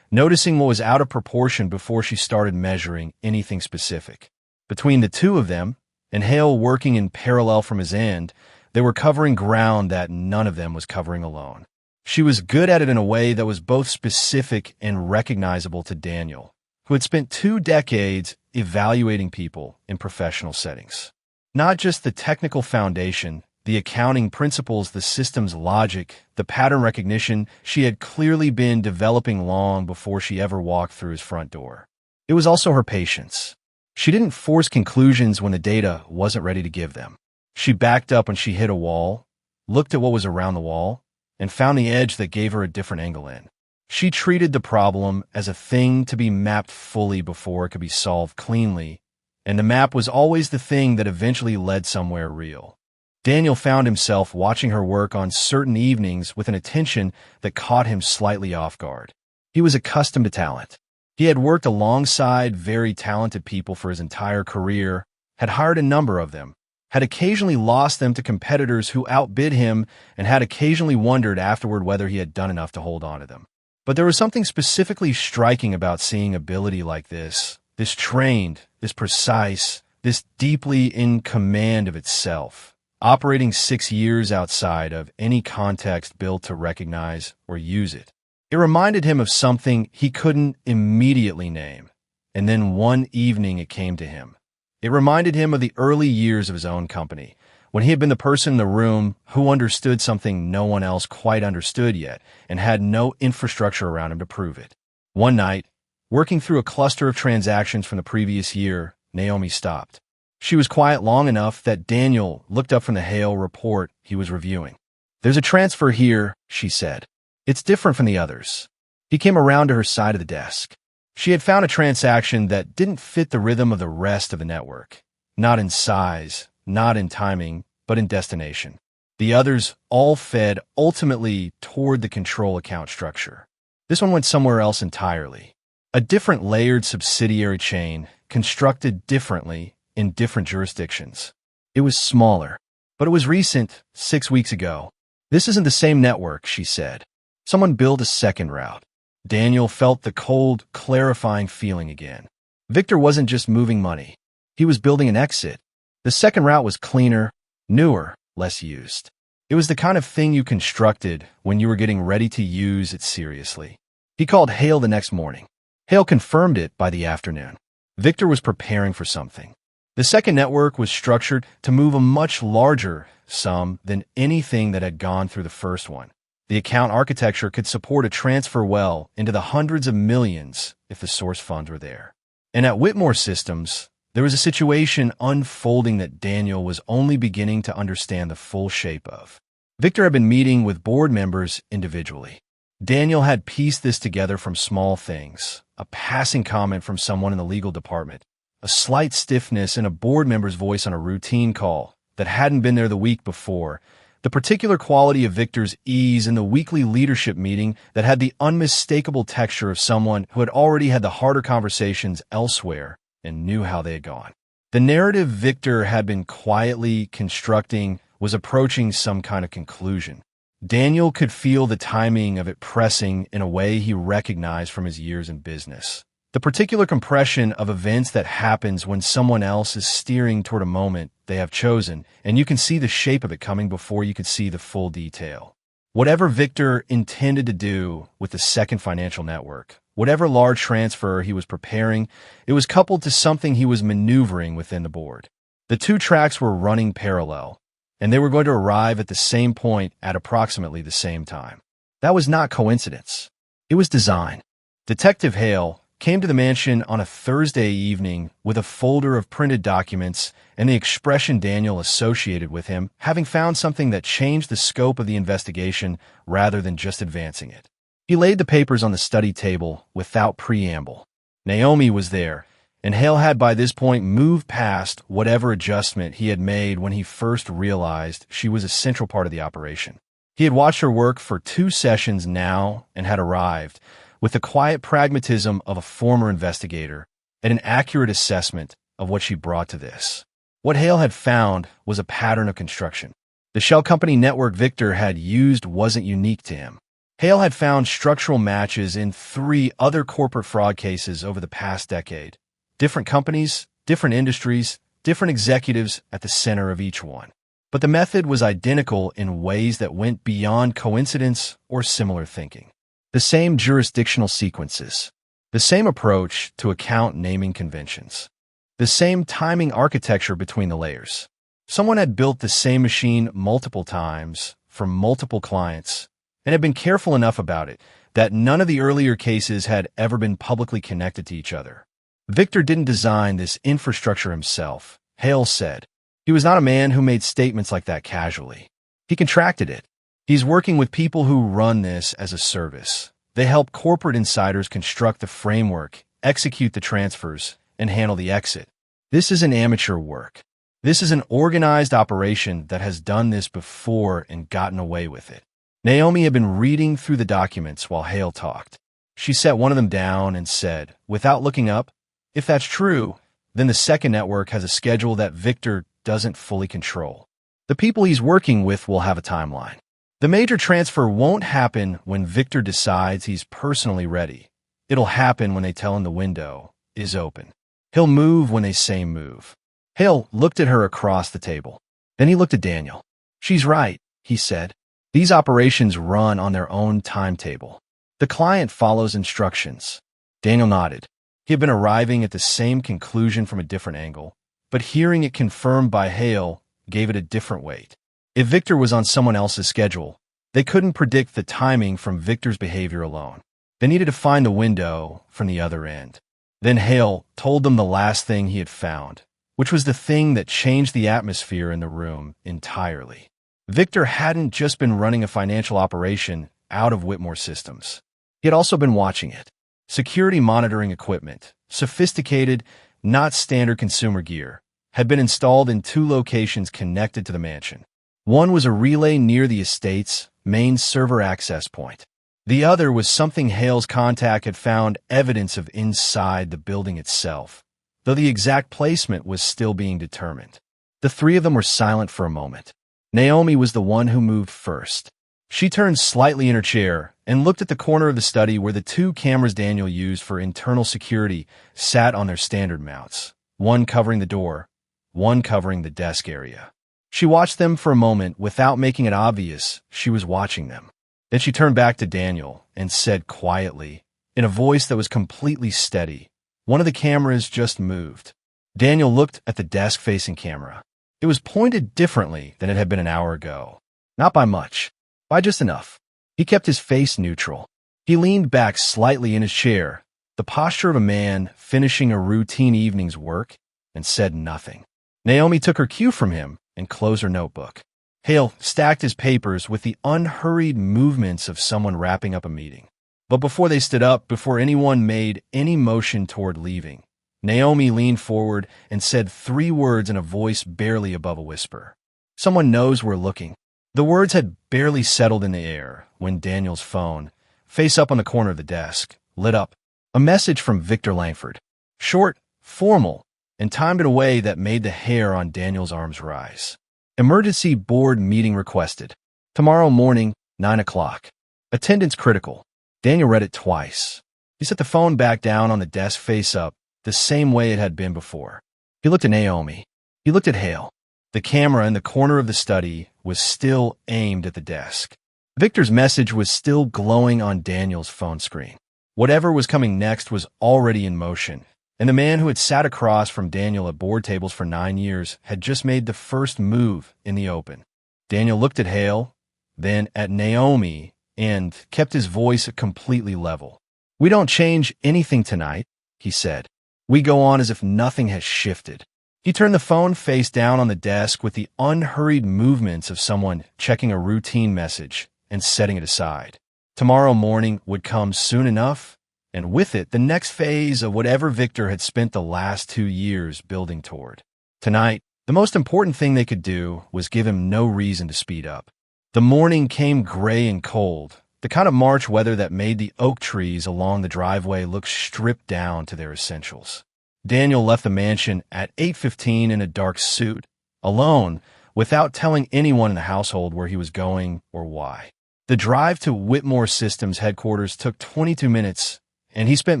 noticing what was out of proportion before she started measuring anything specific. Between the 2 of them, and Hale working in parallel from his end, they were covering ground that none of them was covering alone. She was good at it in a way that was both specific and recognizable to Daniel, who had spent 2 decades evaluating people in professional settings. Not just the technical foundation, the accounting principles, the system's logic, the pattern recognition she had clearly been developing long before she ever walked through his front door. It was also her patience. She didn't force conclusions when the data wasn't ready to give them. She backed up when she hit a wall, looked at what was around the wall, and found the edge that gave her a different angle in. She treated the problem as a thing to be mapped fully before it could be solved cleanly, and the map was always the thing that eventually led somewhere real. Daniel found himself watching her work on certain evenings with an attention that caught him slightly off guard. He was accustomed to talent. He had worked alongside very talented people for his entire career, had hired a number of them, had occasionally lost them to competitors who outbid him, and had occasionally wondered afterward whether he had done enough to hold on to them. But there was something specifically striking about seeing ability like this trained, this precise, this deeply in command of itself, operating 6 years outside of any context built to recognize or use it. It reminded him of something he couldn't immediately name, and then one evening it came to him. It reminded him of the early years of his own company, when he had been the person in the room who understood something no one else quite understood yet and had no infrastructure around him to prove it. One night, working through a cluster of transactions from the previous year, Naomi stopped. She was quiet long enough that Daniel looked up from the Hale report he was reviewing. "There's a transfer here," she said. "It's different from the others." He came around to her side of the desk. She had found a transaction that didn't fit the rhythm of the rest of the network. Not in size, not in timing, but in destination. The others all fed ultimately toward the control account structure. This one went somewhere else entirely. A different layered subsidiary chain, constructed differently in different jurisdictions. It was smaller, but it was recent, 6 weeks ago. "This isn't the same network," she said. Someone built a second route. Daniel felt the cold, clarifying feeling again. Victor wasn't just moving money. He was building an exit. The second route was cleaner, newer, less used. It was the kind of thing you constructed when you were getting ready to use it seriously. He called Hale the next morning. Hale confirmed it by the afternoon. Victor was preparing for something. The second network was structured to move a much larger sum than anything that had gone through the first one. The account architecture could support a transfer well into the hundreds of millions if the source funds were there. And at Whitmore Systems, there was a situation unfolding that Daniel was only beginning to understand the full shape of. Victor had been meeting with board members individually. Daniel had pieced this together from small things, a passing comment from someone in the legal department, a slight stiffness in a board member's voice on a routine call that hadn't been there the week before, the particular quality of Victor's ease in the weekly leadership meeting that had the unmistakable texture of someone who had already had the harder conversations elsewhere and knew how they had gone. The narrative Victor had been quietly constructing was approaching some kind of conclusion. Daniel could feel the timing of it pressing in a way he recognized from his years in business. The particular compression of events that happens when someone else is steering toward a moment they have chosen, and you can see the shape of it coming before you could see the full detail. Whatever Victor intended to do with the second financial network, whatever large transfer he was preparing, it was coupled to something he was maneuvering within the board. The two tracks were running parallel, and they were going to arrive at the same point at approximately the same time. That was not coincidence. It was design. Detective Hale came to the mansion on a Thursday evening with a folder of printed documents and the expression Daniel associated with him, having found something that changed the scope of the investigation rather than just advancing it. He laid the papers on the study table without preamble. Naomi was there, and Hale had by this point moved past whatever adjustment he had made when he first realized she was a central part of the operation. He had watched her work for 2 sessions now and had arrived, with the quiet pragmatism of a former investigator, at an accurate assessment of what she brought to this. What Hale had found was a pattern of construction. The shell company network Victor had used wasn't unique to him. Hale had found structural matches in 3 other corporate fraud cases over the past decade. Different companies, different industries, different executives at the center of each one. But the method was identical in ways that went beyond coincidence or similar thinking. The same jurisdictional sequences, the same approach to account naming conventions, the same timing architecture between the layers. Someone had built the same machine multiple times for multiple clients and had been careful enough about it that none of the earlier cases had ever been publicly connected to each other. Victor didn't design this infrastructure himself, Hale said. He was not a man who made statements like that casually. He contracted it. He's working with people who run this as a service. They help corporate insiders construct the framework, execute the transfers, and handle the exit. This isn't amateur work. This is an organized operation that has done this before and gotten away with it. Naomi had been reading through the documents while Hale talked. She set one of them down and said, without looking up, "If that's true, then the second network has a schedule that Victor doesn't fully control. The people he's working with will have a timeline. The major transfer won't happen when Victor decides he's personally ready. It'll happen when they tell him the window is open. He'll move when they say move. Hale looked at her across the table. Then he looked at Daniel. She's right, he said. These operations run on their own timetable. The client follows instructions. Daniel nodded. He had been arriving at the same conclusion from a different angle, but hearing it confirmed by Hale gave it a different weight. If Victor was on someone else's schedule, they couldn't predict the timing from Victor's behavior alone. They needed to find the window from the other end. Then Hale told them the last thing he had found, which was the thing that changed the atmosphere in the room entirely. Victor hadn't just been running a financial operation out of Whitmore systems. He had also been watching it. Security monitoring equipment, sophisticated, not standard consumer gear, had been installed in 2 locations connected to the mansion. One was a relay near the estate's main server access point. The other was something Hale's contact had found evidence of inside the building itself, though the exact placement was still being determined. The 3 of them were silent for a moment. Naomi was the one who moved first. She turned slightly in her chair and looked at the corner of the study where the 2 cameras Daniel used for internal security sat on their standard mounts, one covering the door, one covering the desk area. She watched them for a moment without making it obvious she was watching them. Then she turned back to Daniel and said quietly, in a voice that was completely steady, "One of the cameras just moved." Daniel looked at the desk-facing camera. It was pointed differently than it had been an hour ago. Not by much, by just enough. He kept his face neutral. He leaned back slightly in his chair, the posture of a man finishing a routine evening's work, and said nothing. Naomi took her cue from him and closed her notebook. Hale stacked his papers with the unhurried movements of someone wrapping up a meeting. But before they stood up, before anyone made any motion toward leaving, Naomi leaned forward and said 3 words in a voice barely above a whisper. "Someone knows we're looking." The words had barely settled in the air when Daniel's phone, face up on the corner of the desk, lit up. A message from Victor Langford. Short, formal, and timed in a way that made the hair on Daniel's arms rise. Emergency board meeting requested. Tomorrow morning, 9 o'clock. Attendance critical. Daniel read it twice. He set the phone back down on the desk face up, the same way it had been before. He looked at Naomi. He looked at Hale. The camera in the corner of the study was still aimed at the desk. Victor's message was still glowing on Daniel's phone screen. Whatever was coming next was already in motion, and the man who had sat across from Daniel at board tables for 9 years had just made the first move in the open. Daniel looked at Hale, then at Naomi, and kept his voice completely level. "We don't change anything tonight," he said. "We go on as if nothing has shifted." He turned the phone face down on the desk with the unhurried movements of someone checking a routine message and setting it aside. Tomorrow morning would come soon enough, and with it the next phase of whatever Victor had spent the last 2 years building toward. Tonight, the most important thing they could do was give him no reason to speed up. The morning came gray and cold, the kind of March weather that made the oak trees along the driveway look stripped down to their essentials. Daniel left the mansion at 8:15 in a dark suit, alone, without telling anyone in the household where he was going or why. The drive to Whitmore Systems headquarters took 22 minutes, and he spent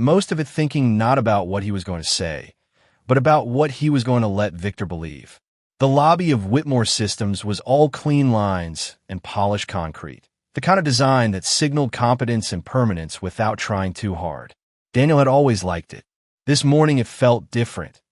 most of it thinking not about what he was going to say, but about what he was going to let Victor believe. The lobby of Whitmore Systems was all clean lines and polished concrete, the kind of design that signaled competence and permanence without trying too hard. Daniel had always liked it. This morning it felt different,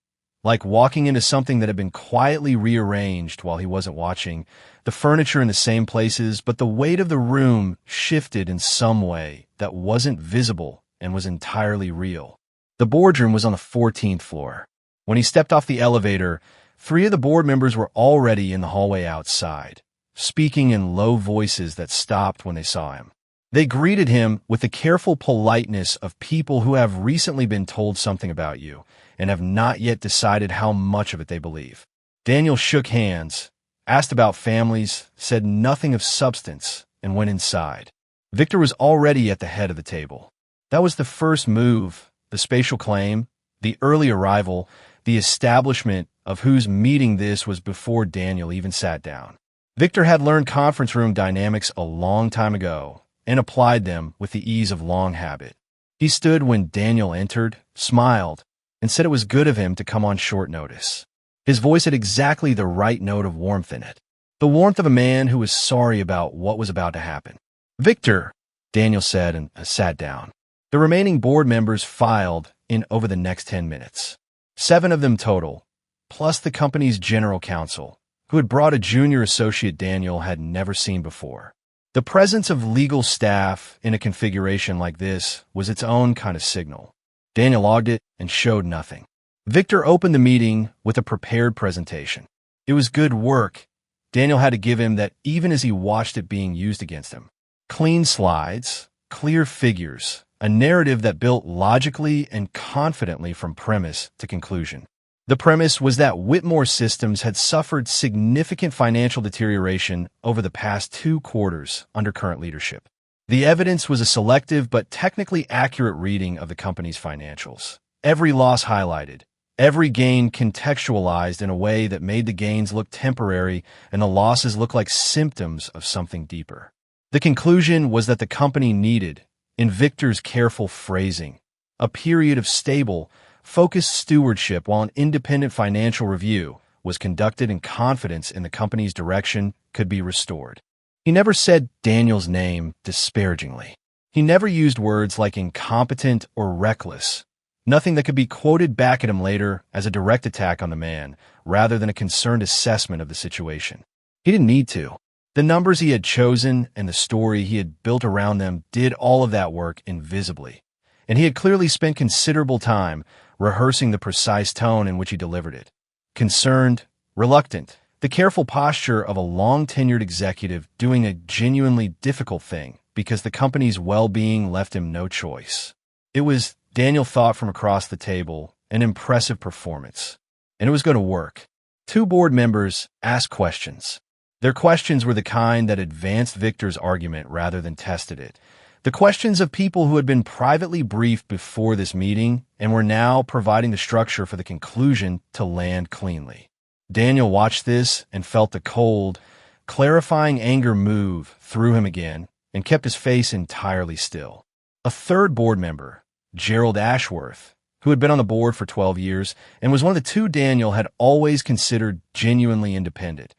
like walking into something that had been quietly rearranged while he wasn't watching, the furniture in the same places, but the weight of the room shifted in some way that wasn't visible and was entirely real. The boardroom was on the 14th floor. When he stepped off the elevator, 3 of the board members were already in the hallway outside, speaking in low voices that stopped when they saw him. They greeted him with the careful politeness of people who have recently been told something about you and have not yet decided how much of it they believe. Daniel shook hands, asked about families, said nothing of substance, and went inside. Victor was already at the head of the table. That was the first move, the spatial claim, the early arrival, the establishment of whose meeting this was before Daniel even sat down. Victor had learned conference room dynamics a long time ago and applied them with the ease of long habit. He stood when Daniel entered, smiled, and said it was good of him to come on short notice. His voice had exactly the right note of warmth in it, the warmth of a man who was sorry about what was about to happen. "Victor," Daniel said and sat down. The remaining board members filed in over the next 10 minutes. 7 of them total, plus the company's general counsel, who had brought a junior associate Daniel had never seen before. The presence of legal staff in a configuration like this was its own kind of signal. Daniel logged it and showed nothing. Victor opened the meeting with a prepared presentation. It was good work. Daniel had to give him that even as he watched it being used against him. Clean slides, clear figures, a narrative that built logically and confidently from premise to conclusion. The premise was that Whitmore systems had suffered significant financial deterioration over the past 2 quarters under current leadership. The evidence was a selective but technically accurate reading of the company's financials. Every loss highlighted, every gain contextualized in a way that made the gains look temporary and the losses look like symptoms of something deeper. The conclusion was that the company needed, in Victor's careful phrasing, a period of stable, focused stewardship while an independent financial review was conducted and confidence in the company's direction could be restored. He never said Daniel's name disparagingly. He never used words like incompetent or reckless, nothing that could be quoted back at him later as a direct attack on the man, rather than a concerned assessment of the situation. He didn't need to. The numbers he had chosen and the story he had built around them did all of that work invisibly, and he had clearly spent considerable time rehearsing the precise tone in which he delivered it. Concerned, reluctant, the careful posture of a long-tenured executive doing a genuinely difficult thing because the company's well-being left him no choice. It was, Daniel thought from across the table, an impressive performance, and it was going to work. 2 board members asked questions. Their questions were the kind that advanced Victor's argument rather than tested it. The questions of people who had been privately briefed before this meeting and were now providing the structure for the conclusion to land cleanly. Daniel watched this and felt the cold, clarifying anger move through him again and kept his face entirely still. A 3rd board member, Gerald Ashworth, who had been on the board for 12 years and was one of the 2 Daniel had always considered genuinely independent,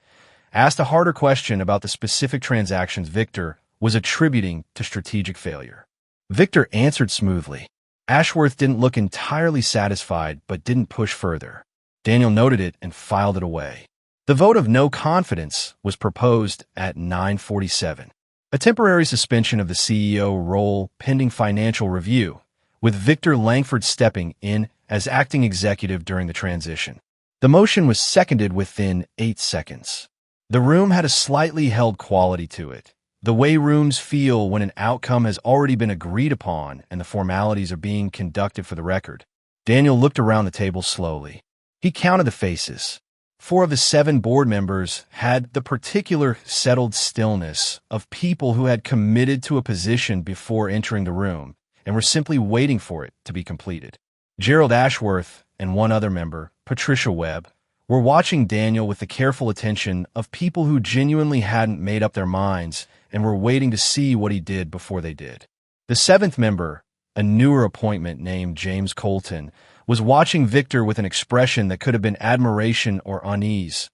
asked a harder question about the specific transactions Victor was attributing to strategic failure. Victor answered smoothly. Ashworth didn't look entirely satisfied but didn't push further. Daniel noted it and filed it away. The vote of no confidence was proposed at 9:47. A temporary suspension of the CEO role pending financial review, with Victor Langford stepping in as acting executive during the transition. The motion was seconded within 8 seconds. The room had a slightly held quality to it, the way rooms feel when an outcome has already been agreed upon and the formalities are being conducted for the record. Daniel looked around the table slowly. He counted the faces. 4 of the 7 board members had the particular settled stillness of people who had committed to a position before entering the room and were simply waiting for it to be completed. Gerald Ashworth and 1 other member, Patricia Webb, were watching Daniel with the careful attention of people who genuinely hadn't made up their minds and were waiting to see what he did before they did. The 7th member, a newer appointment named James Colton, was watching Victor with an expression that could have been admiration or unease,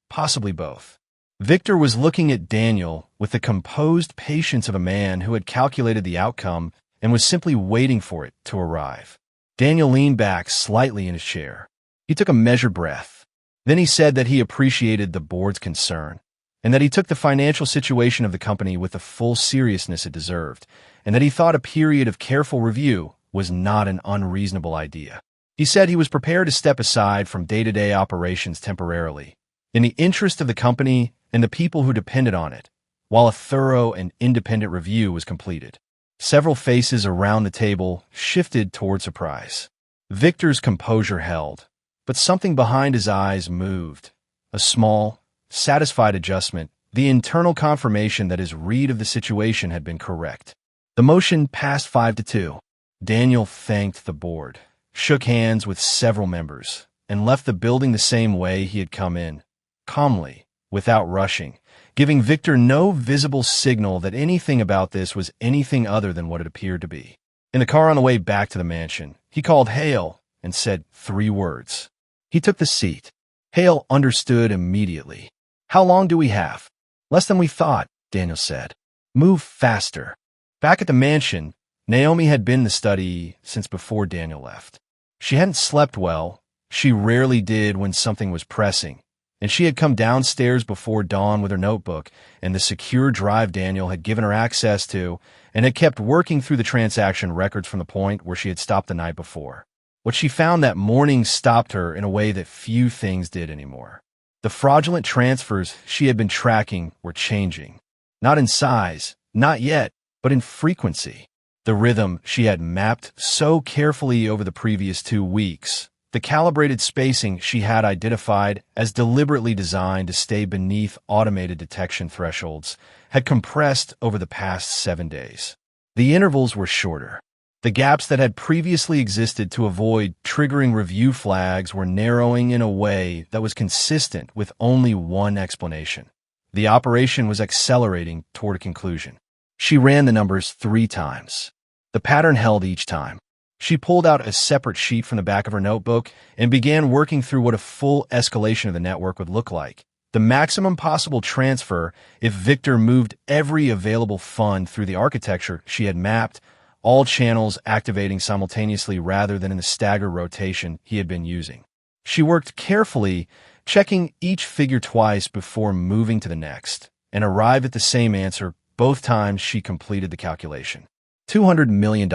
possibly both. Victor was looking at Daniel with the composed patience of a man who had calculated the outcome and was simply waiting for it to arrive. Daniel leaned back slightly in his chair. He took a measured breath. Then he said that he appreciated the board's concern, and that he took the financial situation of the company with the full seriousness it deserved, and that he thought a period of careful review was not an unreasonable idea. He said he was prepared to step aside from day-to-day operations temporarily, in the interest of the company and the people who depended on it, while a thorough and independent review was completed. Several faces around the table shifted toward surprise. Victor's composure held, but something behind his eyes moved. A small, satisfied adjustment, the internal confirmation that his read of the situation had been correct. The motion passed 5-2. Daniel thanked the board, shook hands with several members, and left the building the same way he had come in, calmly, without rushing, giving Victor no visible signal that anything about this was anything other than what it appeared to be. In the car on the way back to the mansion, he called Hale and said 3 words. He took the seat. Hale understood immediately. "How long do we have?" "Less than we thought," Daniel said. "Move faster." Back at the mansion, Naomi had been in the study since before Daniel left. She hadn't slept well. She rarely did when something was pressing, and she had come downstairs before dawn with her notebook and the secure drive Daniel had given her access to, and had kept working through the transaction records from the point where she had stopped the night before. What she found that morning stopped her in a way that few things did anymore. The fraudulent transfers she had been tracking were changing. Not in size, not yet, but in frequency. The rhythm she had mapped so carefully over the previous 2 weeks, the calibrated spacing she had identified as deliberately designed to stay beneath automated detection thresholds, had compressed over the past 7 days. The intervals were shorter. The gaps that had previously existed to avoid triggering review flags were narrowing in a way that was consistent with only one explanation. The operation was accelerating toward a conclusion. She ran the numbers 3 times. The pattern held each time. She pulled out a separate sheet from the back of her notebook and began working through what a full escalation of the network would look like. The maximum possible transfer if Victor moved every available fund through the architecture she had mapped, all channels activating simultaneously rather than in the staggered rotation he had been using. She worked carefully, checking each figure twice before moving to the next, and arrived at the same answer both times she completed the calculation. $200 million.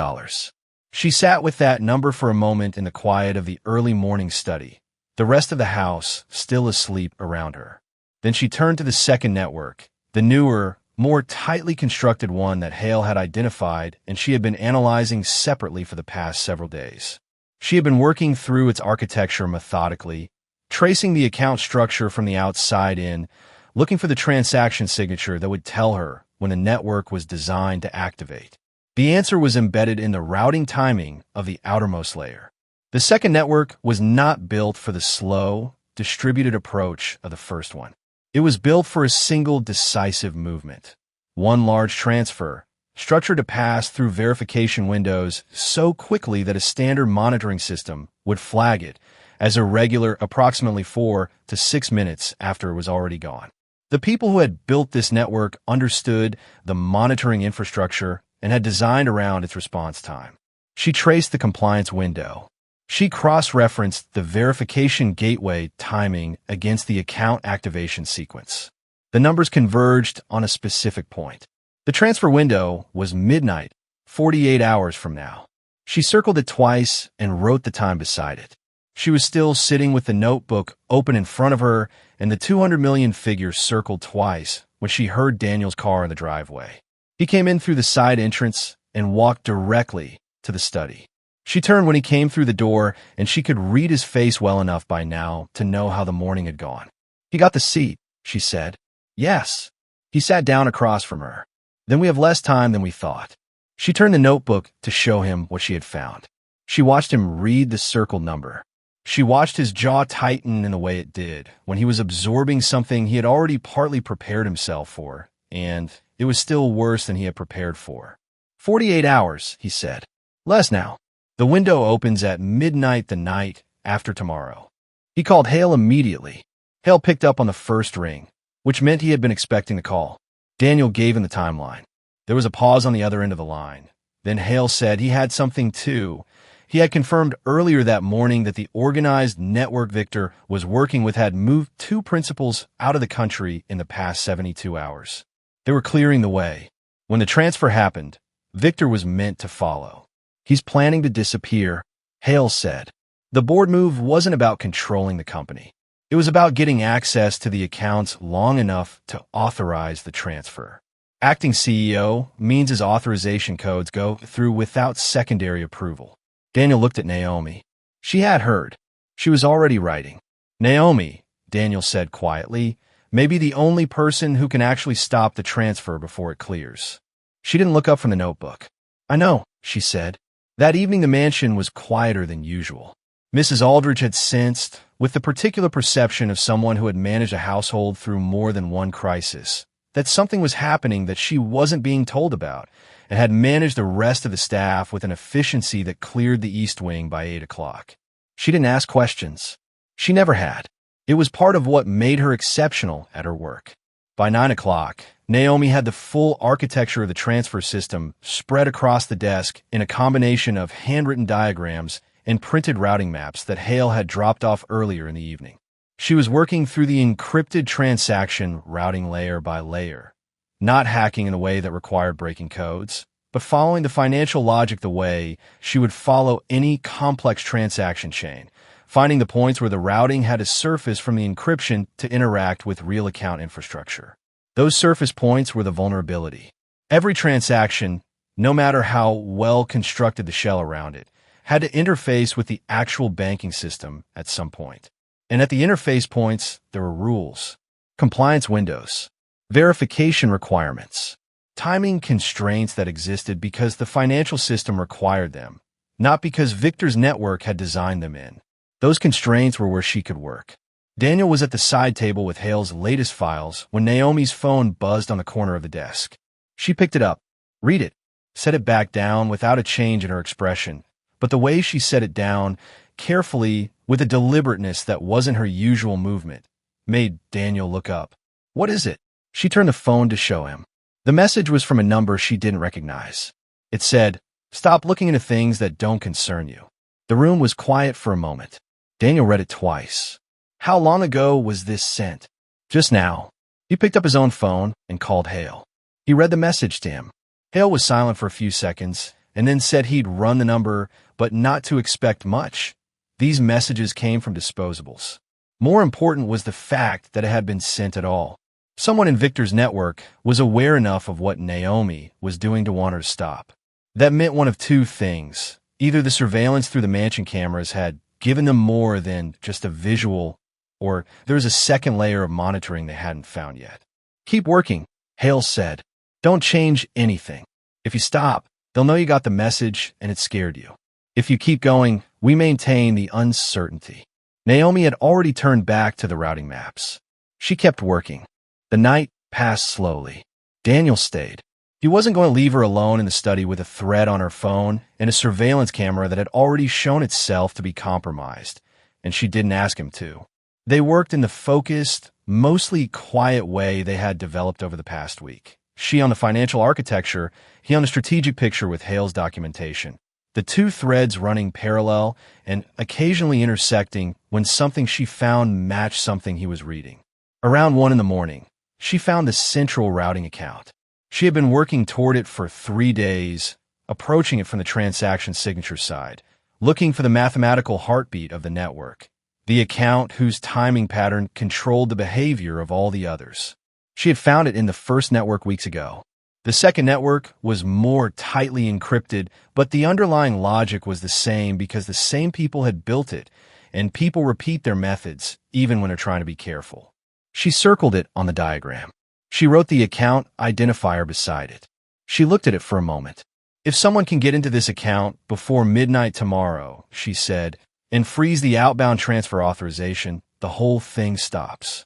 She sat with that number for a moment in the quiet of the early morning study, the rest of the house still asleep around her. Then she turned to the second network, the newer, more tightly constructed one that Hale had identified and she had been analyzing separately for the past several days. She had been working through its architecture methodically, tracing the account structure from the outside in, looking for the transaction signature that would tell her when the network was designed to activate. The answer was embedded in the routing timing of the outermost layer. The second network was not built for the slow, distributed approach of the first one. It was built for a single decisive movement. One large transfer, structured to pass through verification windows so quickly that a standard monitoring system would flag it as irregular approximately 4 to 6 minutes after it was already gone. The people who had built this network understood the monitoring infrastructure and had designed around its response time. She traced the compliance window. She cross-referenced the verification gateway timing against the account activation sequence. The numbers converged on a specific point. The transfer window was midnight, 48 hours from now. She circled it twice and wrote the time beside it. She was still sitting with the notebook open in front of her and the 200 million figure circled twice when she heard Daniel's car in the driveway. He came in through the side entrance and walked directly to the study. She turned when he came through the door, and she could read his face well enough by now to know how the morning had gone. "He got the seat," she said. "Yes." He sat down across from her. "Then we have less time than we thought." She turned the notebook to show him what she had found. She watched him read the circled number. She watched his jaw tighten in the way it did when he was absorbing something he had already partly prepared himself for, and it was still worse than he had prepared for. 48 hours, he said. "Less now. The window opens at midnight the night after tomorrow." He called Hale immediately. Hale picked up on the first ring, which meant he had been expecting the call. Daniel gave him the timeline. There was a pause on the other end of the line. Then Hale said he had something too. He had confirmed earlier that morning that the organized network Victor was working with had moved 2 principals out of the country in the past 72 hours. They were clearing the way. When the transfer happened, Victor was meant to follow. "He's planning to disappear," Hale said. The board move wasn't about controlling the company. It was about getting access to the accounts long enough to authorize the transfer. Acting CEO means his authorization codes go through without secondary approval. Daniel looked at Naomi. She had heard. She was already writing. "Naomi," Daniel said quietly, "may be the only person who can actually stop the transfer before it clears." She didn't look up from the notebook. "I know," she said. That evening the mansion was quieter than usual. Mrs. Aldrich had sensed, with the particular perception of someone who had managed a household through more than one crisis, that something was happening that she wasn't being told about, and had managed the rest of the staff with an efficiency that cleared the East Wing by 8 o'clock. She didn't ask questions. She never had. It was part of what made her exceptional at her work. By 9 o'clock, Naomi had the full architecture of the transfer system spread across the desk in a combination of handwritten diagrams and printed routing maps that Hale had dropped off earlier in the evening. She was working through the encrypted transaction routing layer by layer, not hacking in a way that required breaking codes, but following the financial logic the way she would follow any complex transaction chain, finding the points where the routing had to surface from the encryption to interact with real account infrastructure. Those surface points were the vulnerability. Every transaction, no matter how well constructed the shell around it, had to interface with the actual banking system at some point. And at the interface points, there were rules, compliance windows, verification requirements, timing constraints that existed because the financial system required them, not because Victor's network had designed them in. Those constraints were where she could work. Daniel was at the side table with Hale's latest files when Naomi's phone buzzed on the corner of the desk. She picked it up. "Read it," set it back down without a change in her expression, but the way she set it down, carefully, with a deliberateness that wasn't her usual movement, made Daniel look up. "What is it?" She turned the phone to show him. The message was from a number she didn't recognize. It said, "Stop looking into things that don't concern you." The room was quiet for a moment. Daniel read it twice. How long ago was this sent? Just now. He picked up his own phone and called Hale. He read the message to him. Hale was silent for a few seconds, and then said he'd run the number, but not to expect much. These messages came from disposables. More important was the fact that it had been sent at all. Someone in Victor's network was aware enough of what Naomi was doing to want her to stop. That meant one of two things. Either the surveillance through the mansion cameras had given them more than just a visual, or there was a second layer of monitoring they hadn't found yet. "Keep working," Hale said. "Don't change anything. If you stop, they'll know you got the message and it scared you. If you keep going, we maintain the uncertainty." Naomi had already turned back to the routing maps. She kept working. The night passed slowly. Daniel stayed. He wasn't going to leave her alone in the study with a thread on her phone and a surveillance camera that had already shown itself to be compromised, and she didn't ask him to. They worked in the focused, mostly quiet way they had developed over the past week. She on the financial architecture, he on the strategic picture with Hale's documentation. The two threads running parallel and occasionally intersecting when something she found matched something he was reading. Around 1 in the morning, she found the central routing account. She had been working toward it for 3 days, approaching it from the transaction signature side, looking for the mathematical heartbeat of the network, the account whose timing pattern controlled the behavior of all the others. She had found it in the first network weeks ago. The second network was more tightly encrypted, but the underlying logic was the same because the same people had built it, and people repeat their methods, even when they're trying to be careful. She circled it on the diagram. She wrote the account identifier beside it. She looked at it for a moment. "If someone can get into this account before midnight tomorrow," she said, "and freeze the outbound transfer authorization, the whole thing stops."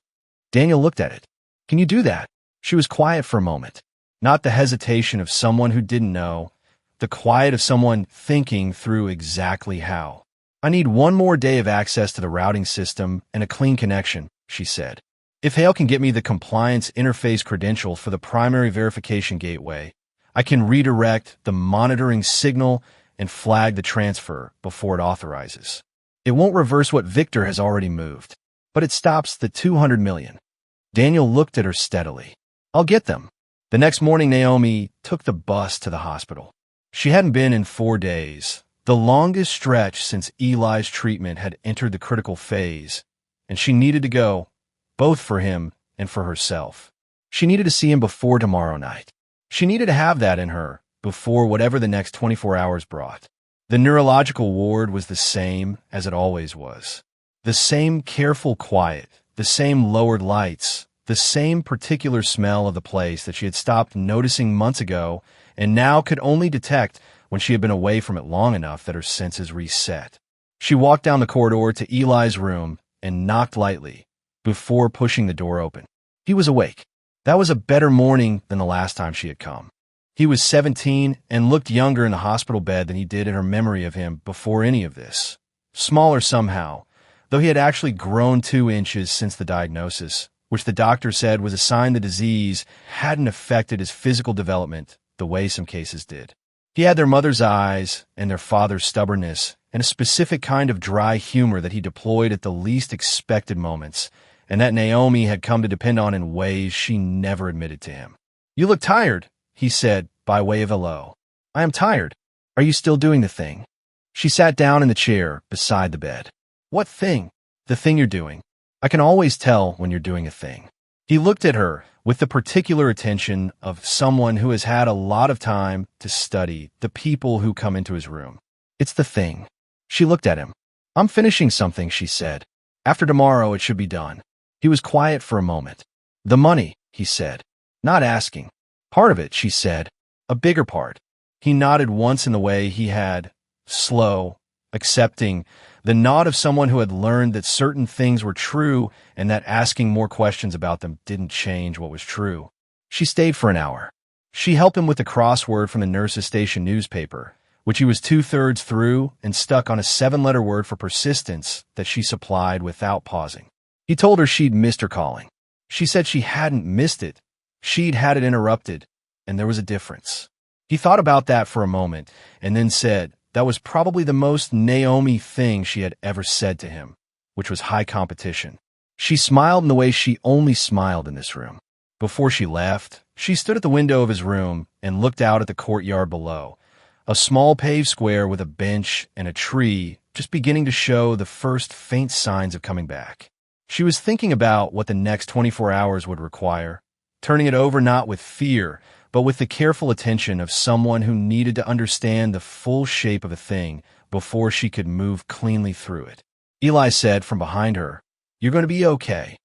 Daniel looked at it. "Can you do that?" She was quiet for a moment. Not the hesitation of someone who didn't know, the quiet of someone thinking through exactly how. "I need 1 more day of access to the routing system and a clean connection," she said. "If Hale can get me the compliance interface credentials for the primary verification gateway, I can redirect the monitoring signal and flag the transfer before it authorizes. It won't reverse what Victor has already moved, but it stops the 200 million. Daniel looked at her steadily. "I'll get them." The next morning, Naomi took the bus to the hospital. She hadn't been in 4 days, the longest stretch since Eli's treatment had entered the critical phase, and she needed to go, both for him and for herself. She needed to see him before tomorrow night. She needed to have that in her before whatever the next 24 hours brought. The neurological ward was the same as it always was. The same careful quiet, the same lowered lights, the same particular smell of the place that she had stopped noticing months ago and now could only detect when she had been away from it long enough that her senses reset. She walked down the corridor to Eli's room and knocked lightly before pushing the door open. He was awake. That was a better morning than the last time she had come. He was 17 and looked younger in the hospital bed than he did in her memory of him before any of this. Smaller somehow, though he had actually grown 2 inches since the diagnosis, which the doctor said was a sign the disease hadn't affected his physical development the way some cases did. He had their mother's eyes and their father's stubbornness and a specific kind of dry humor that he deployed at the least expected moments, and that Naomi had come to depend on in ways she never admitted to him. "You look tired," he said by way of hello. "I am tired. Are you still doing the thing?" She sat down in the chair beside the bed. "What thing?" "The thing you're doing. I can always tell when you're doing a thing." He looked at her with the particular attention of someone who has had a lot of time to study the people who come into his room. "It's the thing." She looked at him. "I'm finishing something," she said. "After tomorrow, it should be done." He was quiet for a moment. "The money," he said. Not asking. "Part of it," she said. "A bigger part." He nodded once in the way he had, slow, accepting, the nod of someone who had learned that certain things were true and that asking more questions about them didn't change what was true. She stayed for an hour. She helped him with the crossword from the nurse's station newspaper, which he was 2/3 through and stuck on a 7-letter word for persistence that she supplied without pausing. He told her she'd missed her calling. She said she hadn't missed it. She'd had it interrupted, and there was a difference. He thought about that for a moment and then said that was probably the most Naomi thing she had ever said to him, which was high competition. She smiled in the way she only smiled in this room. Before she left, she stood at the window of his room and looked out at the courtyard below, a small paved square with a bench and a tree just beginning to show the first faint signs of coming back. She was thinking about what the next 24 hours would require, turning it over not with fear, but with the careful attention of someone who needed to understand the full shape of a thing before she could move cleanly through it. Eli said from behind her, "You're going to be okay."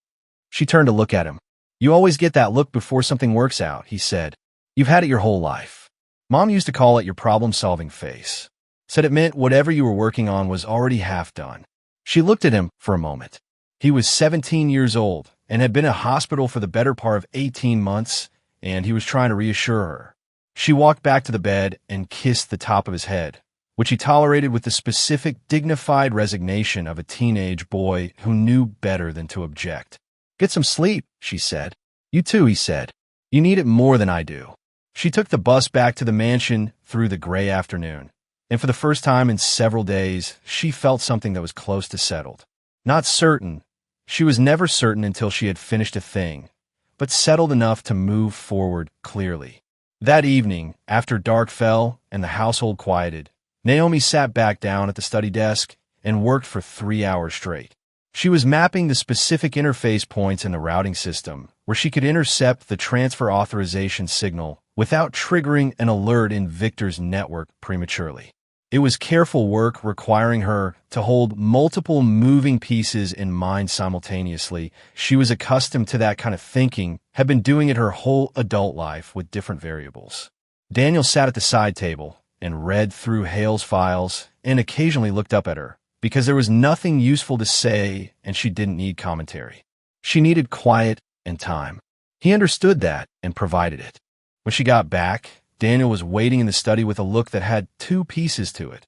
She turned to look at him. "You always get that look before something works out," he said. "You've had it your whole life. Mom used to call it your problem-solving face. Said it meant whatever you were working on was already half done." She looked at him for a moment. He was 17 years old and had been in a hospital for the better part of 18 months, and he was trying to reassure her. She walked back to the bed and kissed the top of his head, which he tolerated with the specific, dignified resignation of a teenage boy who knew better than to object. "Get some sleep," she said. "You too," he said. "You need it more than I do." She took the bus back to the mansion through the gray afternoon, and for the first time in several days, she felt something that was close to settled. Not certain. She was never certain until she had finished a thing, but settled enough to move forward clearly. That evening, after dark fell and the household quieted, Naomi sat back down at the study desk and worked for 3 hours straight. She was mapping the specific interface points in the routing system where she could intercept the transfer authorization signal without triggering an alert in Victor's network prematurely. It was careful work requiring her to hold multiple moving pieces in mind simultaneously. She was accustomed to that kind of thinking, had been doing it her whole adult life with different variables. Daniel sat at the side table and read through Hale's files and occasionally looked up at her because there was nothing useful to say and she didn't need commentary. She needed quiet and time. He understood that and provided it. When she got back, Daniel was waiting in the study with a look that had 2 pieces to it.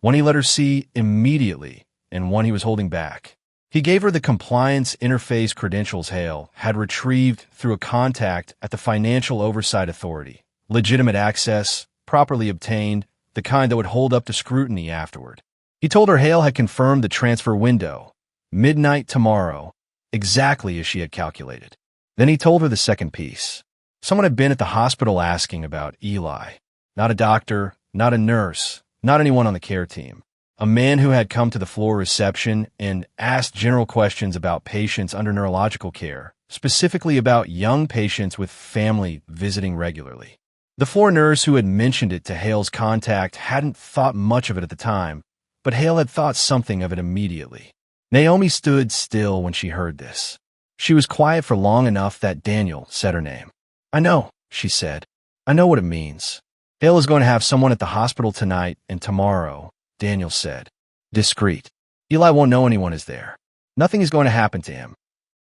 One he let her see immediately, and one he was holding back. He gave her the compliance interface credentials Hale had retrieved through a contact at the Financial Oversight Authority. Legitimate access, properly obtained, the kind that would hold up to scrutiny afterward. He told her Hale had confirmed the transfer window, midnight tomorrow, exactly as she had calculated. Then he told her the second piece. Someone had been at the hospital asking about Eli. Not a doctor, not a nurse, not anyone on the care team. A man who had come to the floor reception and asked general questions about patients under neurological care, specifically about young patients with family visiting regularly. The floor nurse who had mentioned it to Hale's contact hadn't thought much of it at the time, but Hale had thought something of it immediately. Naomi stood still when she heard this. She was quiet for long enough that Daniel said her name. "I know," she said. "I know what it means. Hale is going to have someone at the hospital tonight and tomorrow," Daniel said. Discreet. Eli won't know anyone is there. Nothing is going to happen to him.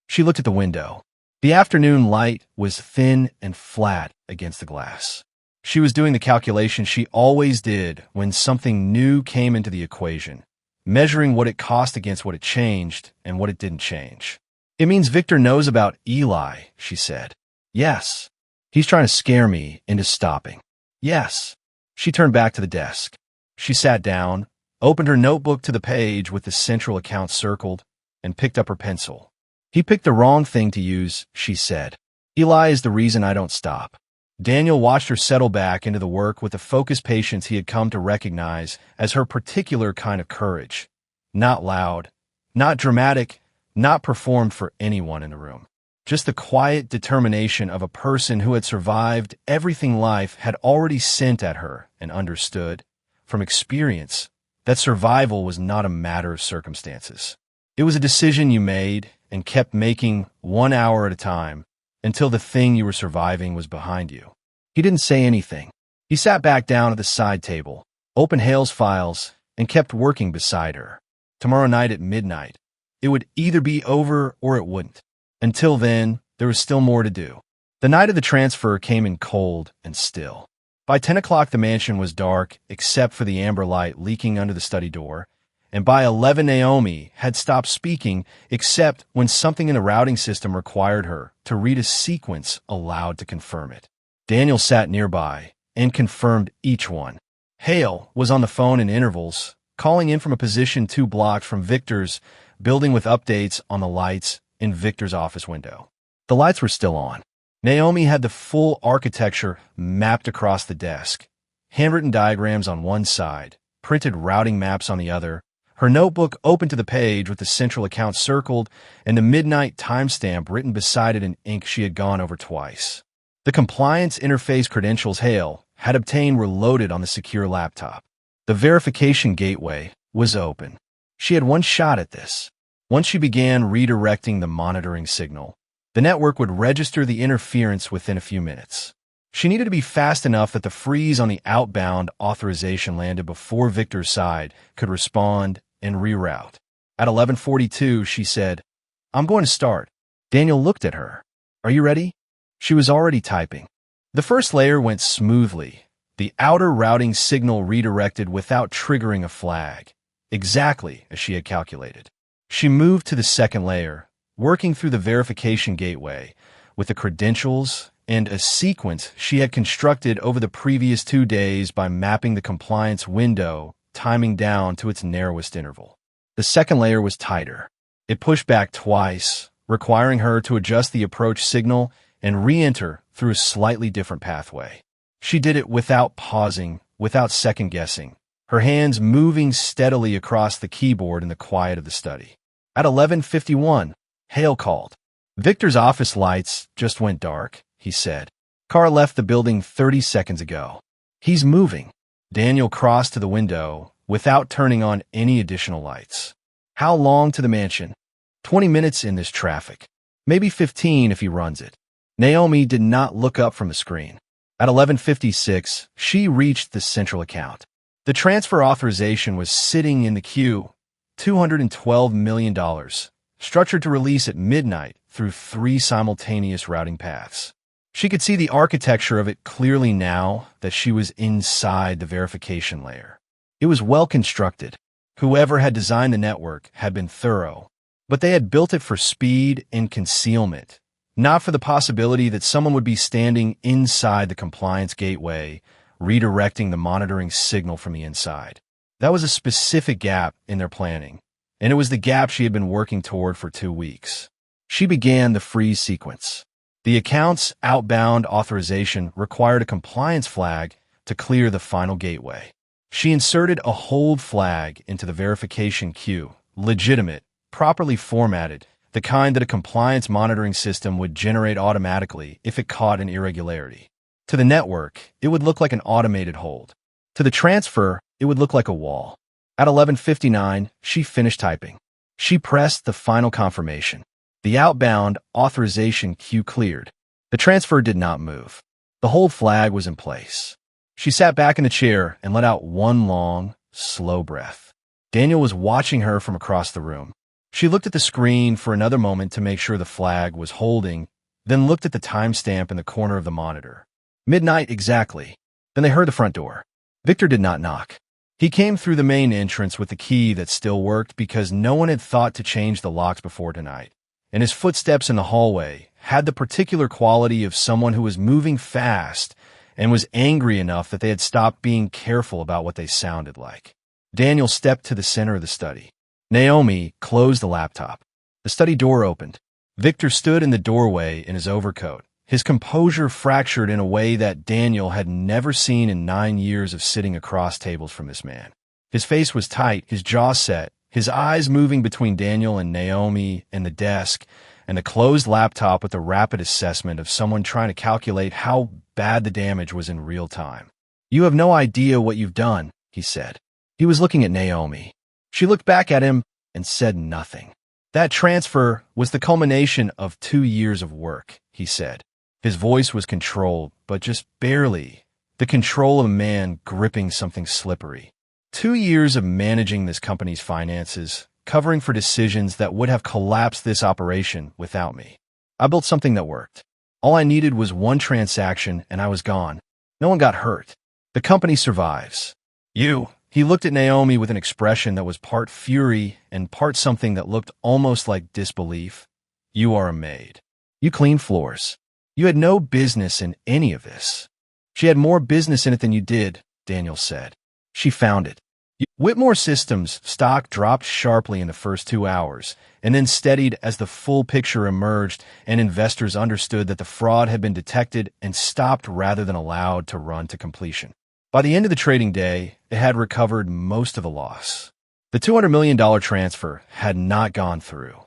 She looked at the window. The afternoon light was thin and flat against the glass. She was doing the calculation she always did when something new came into the equation, measuring what it cost against what it changed and what it didn't change. It means Victor knows about Eli, she said. Yes. He's trying to scare me into stopping. Yes. She turned back to the desk. She sat down, opened her notebook to the page with the central account circled, and picked up her pencil. He picked the wrong thing to use, she said. Eli is the reason I don't stop. Daniel watched her settle back into the work with the focused patience he had come to recognize as her particular kind of courage. Not loud, not dramatic, not performed for anyone in the room. Just the quiet determination of a person who had survived everything life had already sent at her and understood, from experience, that survival was not a matter of circumstances. It was a decision you made and kept making 1 hour at a time until the thing you were surviving was behind you. He didn't say anything. He sat back down at the side table, opened Hale's files, and kept working beside her. Tomorrow night at midnight, it would either be over or it wouldn't. Until then, there was still more to do. The night of the transfer came in cold and still. By 10 o'clock, the mansion was dark, except for the amber light leaking under the study door, and by 11, Naomi had stopped speaking except when something in the routing system required her to read a sequence aloud to confirm it. Daniel sat nearby and confirmed each one. Hale was on the phone in intervals, calling in from a position 2 blocks from Victor's, building with updates on the lights in Victor's office window. The lights were still on. Naomi had the full architecture mapped across the desk, handwritten diagrams on one side, printed routing maps on the other, her notebook open to the page with the central account circled and the midnight timestamp written beside it in ink she had gone over twice. The compliance interface credentials Hale had obtained were loaded on the secure laptop. The verification gateway was open. She had one shot at this. Once she began redirecting the monitoring signal, the network would register the interference within a few minutes. She needed to be fast enough that the freeze on the outbound authorization landed before Victor's side could respond and reroute. At 11:42, she said, "I'm going to start." Daniel looked at her. "Are you ready?" She was already typing. The first layer went smoothly. The outer routing signal redirected without triggering a flag, exactly as she had calculated. She moved to the second layer, working through the verification gateway with the credentials and a sequence she had constructed over the previous 2 days by mapping the compliance window, timing down to its narrowest interval. The second layer was tighter. It pushed back twice, requiring her to adjust the approach signal and re-enter through a slightly different pathway. She did it without pausing, without second-guessing, her hands moving steadily across the keyboard in the quiet of the study. At 11:51, Hale called. "Victor's office lights just went dark," he said. "Car left the building 30 seconds ago. He's moving." Daniel crossed to the window without turning on any additional lights. "How long to the mansion?" 20 minutes in this traffic. Maybe 15 if he runs it. Naomi did not look up from the screen. At 11:56, she reached the central account. The transfer authorization was sitting in the queue, $212 million, structured to release at midnight through 3 simultaneous routing paths. She could see the architecture of it clearly now that she was inside the verification layer. It was well constructed. Whoever had designed the network had been thorough, but they had built it for speed and concealment, not for the possibility that someone would be standing inside the compliance gateway, redirecting the monitoring signal from the inside. That was a specific gap in their planning, and it was the gap she had been working toward for 2 weeks. She began the freeze sequence. The account's outbound authorization required a compliance flag to clear the final gateway. She inserted a hold flag into the verification queue, legitimate, properly formatted, the kind that a compliance monitoring system would generate automatically if it caught an irregularity. To the network, it would look like an automated hold. To the transfer, it would look like a wall. At 11:59, she finished typing. She pressed the final confirmation. The outbound authorization queue cleared. The transfer did not move. The hold flag was in place. She sat back in the chair and let out one long, slow breath. Daniel was watching her from across the room. She looked at the screen for another moment to make sure the flag was holding, then looked at the timestamp in the corner of the monitor. Midnight exactly. Then they heard the front door. Victor did not knock. He came through the main entrance with the key that still worked because no one had thought to change the locks before tonight. And his footsteps in the hallway had the particular quality of someone who was moving fast and was angry enough that they had stopped being careful about what they sounded like. Daniel stepped to the center of the study. Naomi closed the laptop. The study door opened. Victor stood in the doorway in his overcoat, his composure fractured in a way that Daniel had never seen in 9 years of sitting across tables from this man. His face was tight, his jaw set, his eyes moving between Daniel and Naomi and the desk, and the closed laptop with the rapid assessment of someone trying to calculate how bad the damage was in real time. "You have no idea what you've done," he said. He was looking at Naomi. She looked back at him and said nothing. "That transfer was the culmination of 2 years of work," he said. His voice was controlled, but just barely, the control of a man gripping something slippery. 2 years of managing this company's finances, covering for decisions that would have collapsed this operation without me. I built something that worked. All I needed was one transaction, and I was gone. No one got hurt. The company survives. You." He looked at Naomi with an expression that was part fury and part something that looked almost like disbelief. "You are a maid. You clean floors. You had no business in any of this." "She had more business in it than you did," Daniel said. "She found it." Whitmore Systems stock dropped sharply in the first 2 hours, and then steadied as the full picture emerged and investors understood that the fraud had been detected and stopped rather than allowed to run to completion. By the end of the trading day, it had recovered most of the loss. The $200 million transfer had not gone through.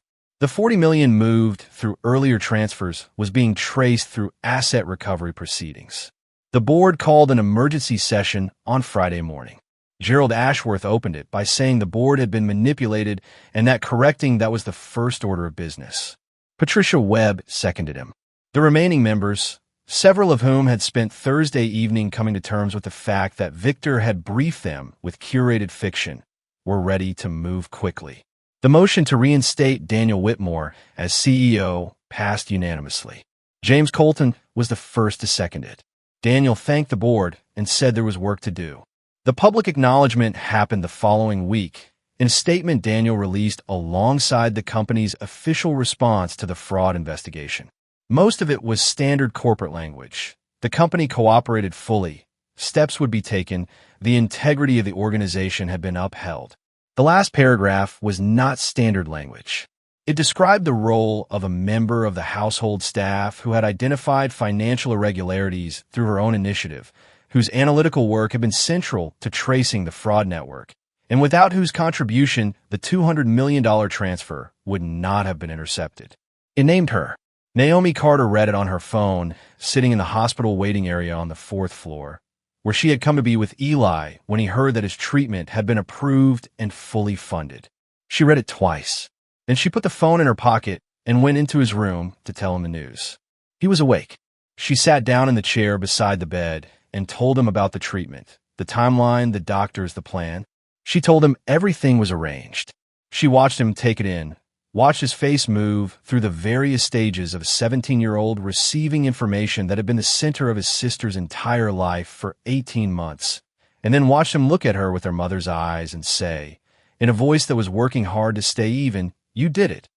The $40 million moved through earlier transfers was being traced through asset recovery proceedings. The board called an emergency session on Friday morning. Gerald Ashworth opened it by saying the board had been manipulated and that correcting that was the first order of business. Patricia Webb seconded him. The remaining members, several of whom had spent Thursday evening coming to terms with the fact that Victor had briefed them with curated fiction, were ready to move quickly. The motion to reinstate Daniel Whitmore as CEO passed unanimously. James Colton was the first to second it. Daniel thanked the board and said there was work to do. The public acknowledgement happened the following week. In a statement Daniel released alongside the company's official response to the fraud investigation. Most of it was standard corporate language. The company cooperated fully. Steps would be taken. The integrity of the organization had been upheld. The last paragraph was not standard language. It described the role of a member of the household staff who had identified financial irregularities through her own initiative, whose analytical work had been central to tracing the fraud network, and without whose contribution the $200 million transfer would not have been intercepted. It named her. Naomi Carter read it on her phone, sitting in the hospital waiting area on the 4th floor, where she had come to be with Eli when he heard that his treatment had been approved and fully funded. She read it twice. Then she put the phone in her pocket and went into his room to tell him the news. He was awake. She sat down in the chair beside the bed and told him about the treatment, the timeline, the doctors, the plan. She told him everything was arranged. She watched him take it in, watched his face move through the various stages of a 17-year-old receiving information that had been the center of his sister's entire life for 18 months, and then watched him look at her with her mother's eyes and say, in a voice that was working hard to stay even, "You did it."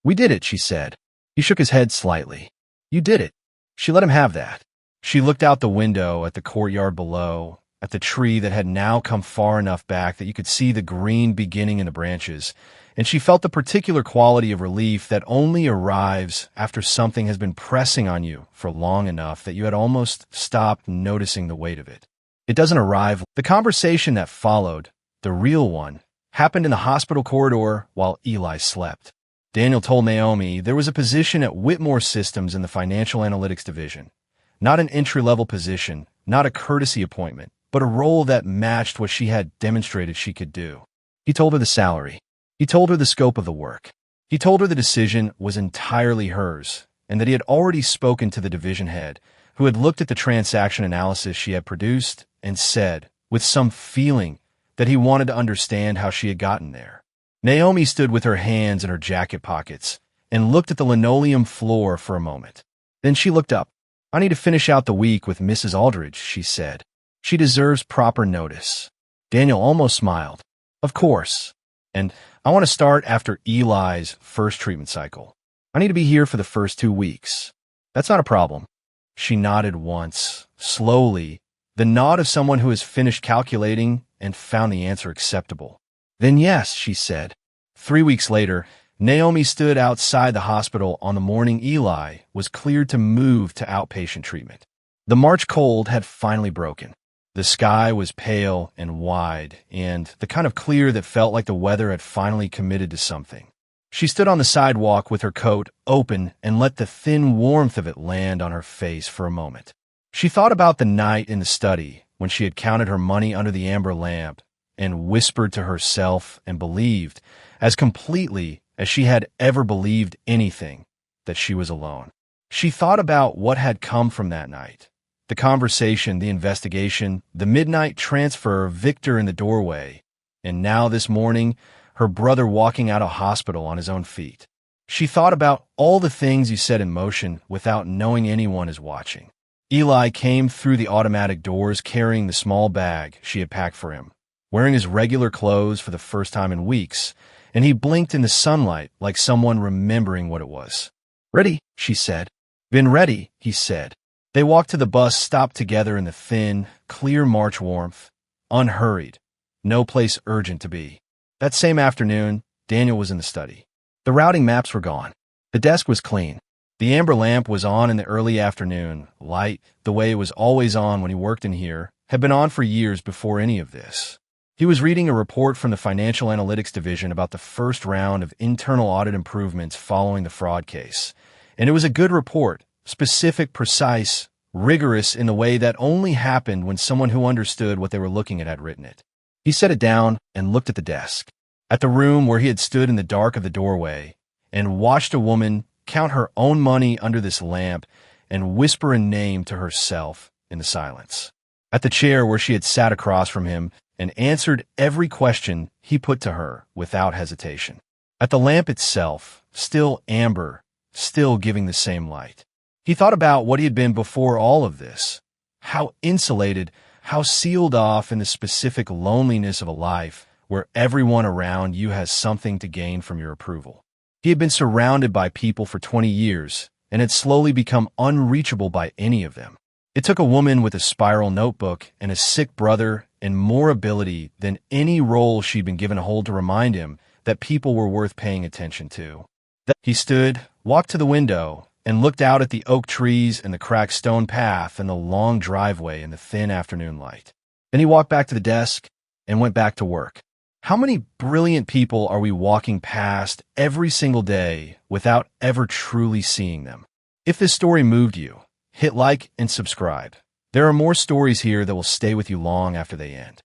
"We did it," she said. He shook his head slightly. "You did it." She let him have that. She looked out the window at the courtyard below, at the tree that had now come far enough back that you could see the green beginning in the branches, and she felt the particular quality of relief that only arrives after something has been pressing on you for long enough that you had almost stopped noticing the weight of it. It doesn't arrive. The conversation that followed, the real one, happened in the hospital corridor while Eli slept. Daniel told Naomi there was a position at Whitmore Systems in the financial analytics division. Not an entry-level position, not a courtesy appointment, but a role that matched what she had demonstrated she could do. He told her the salary. He told her the scope of the work. He told her the decision was entirely hers, and that he had already spoken to the division head, who had looked at the transaction analysis she had produced and said, with some feeling, that he wanted to understand how she had gotten there. Naomi stood with her hands in her jacket pockets and looked at the linoleum floor for a moment. Then she looked up. "I need to finish out the week with Mrs. Aldridge," she said. "She deserves proper notice." Daniel almost smiled. "Of course. And I want to start after Eli's first treatment cycle. I need to be here for the first 2 weeks. That's not a problem." She nodded once, slowly, the nod of someone who has finished calculating and found the answer acceptable. "Then yes," she said. 3 weeks later, Naomi stood outside the hospital on the morning Eli was cleared to move to outpatient treatment. The March cold had finally broken. The sky was pale and wide, and the kind of clear that felt like the weather had finally committed to something. She stood on the sidewalk with her coat open and let the thin warmth of it land on her face for a moment. She thought about the night in the study when she had counted her money under the amber lamp and whispered to herself and believed, as completely as she had ever believed anything, that she was alone. She thought about what had come from that night. The conversation, the investigation, the midnight transfer of Victor in the doorway, and now this morning, her brother walking out of hospital on his own feet. She thought about all the things you set in motion without knowing anyone is watching. Eli came through the automatic doors carrying the small bag she had packed for him, wearing his regular clothes for the first time in weeks, and he blinked in the sunlight like someone remembering what it was. "Ready," she said. "Been ready," he said. They walked to the bus stop together in the thin, clear March warmth, unhurried, no place urgent to be. That same afternoon, Daniel was in the study. The routing maps were gone. The desk was clean. The amber lamp was on in the early afternoon. Light, the way it was always on when he worked in here, had been on for years before any of this. He was reading a report from the Financial Analytics Division about the first round of internal audit improvements following the fraud case. And it was a good report, specific, precise, rigorous in the way that only happened when someone who understood what they were looking at had written it. He set it down and looked at the desk, at the room where he had stood in the dark of the doorway, and watched a woman count her own money under this lamp and whisper a name to herself in the silence. At the chair where she had sat across from him and answered every question he put to her without hesitation. At the lamp itself, still amber, still giving the same light. He thought about what he had been before all of this, how insulated, how sealed off in the specific loneliness of a life where everyone around you has something to gain from your approval. He had been surrounded by people for 20 years and had slowly become unreachable by any of them. It took a woman with a spiral notebook and a sick brother and more ability than any role she'd been given a hold to remind him that people were worth paying attention to. He stood, walked to the window, and looked out at the oak trees and the cracked stone path and the long driveway in the thin afternoon light. Then he walked back to the desk and went back to work. How many brilliant people are we walking past every single day without ever truly seeing them? If this story moved you, hit like and subscribe. There are more stories here that will stay with you long after they end.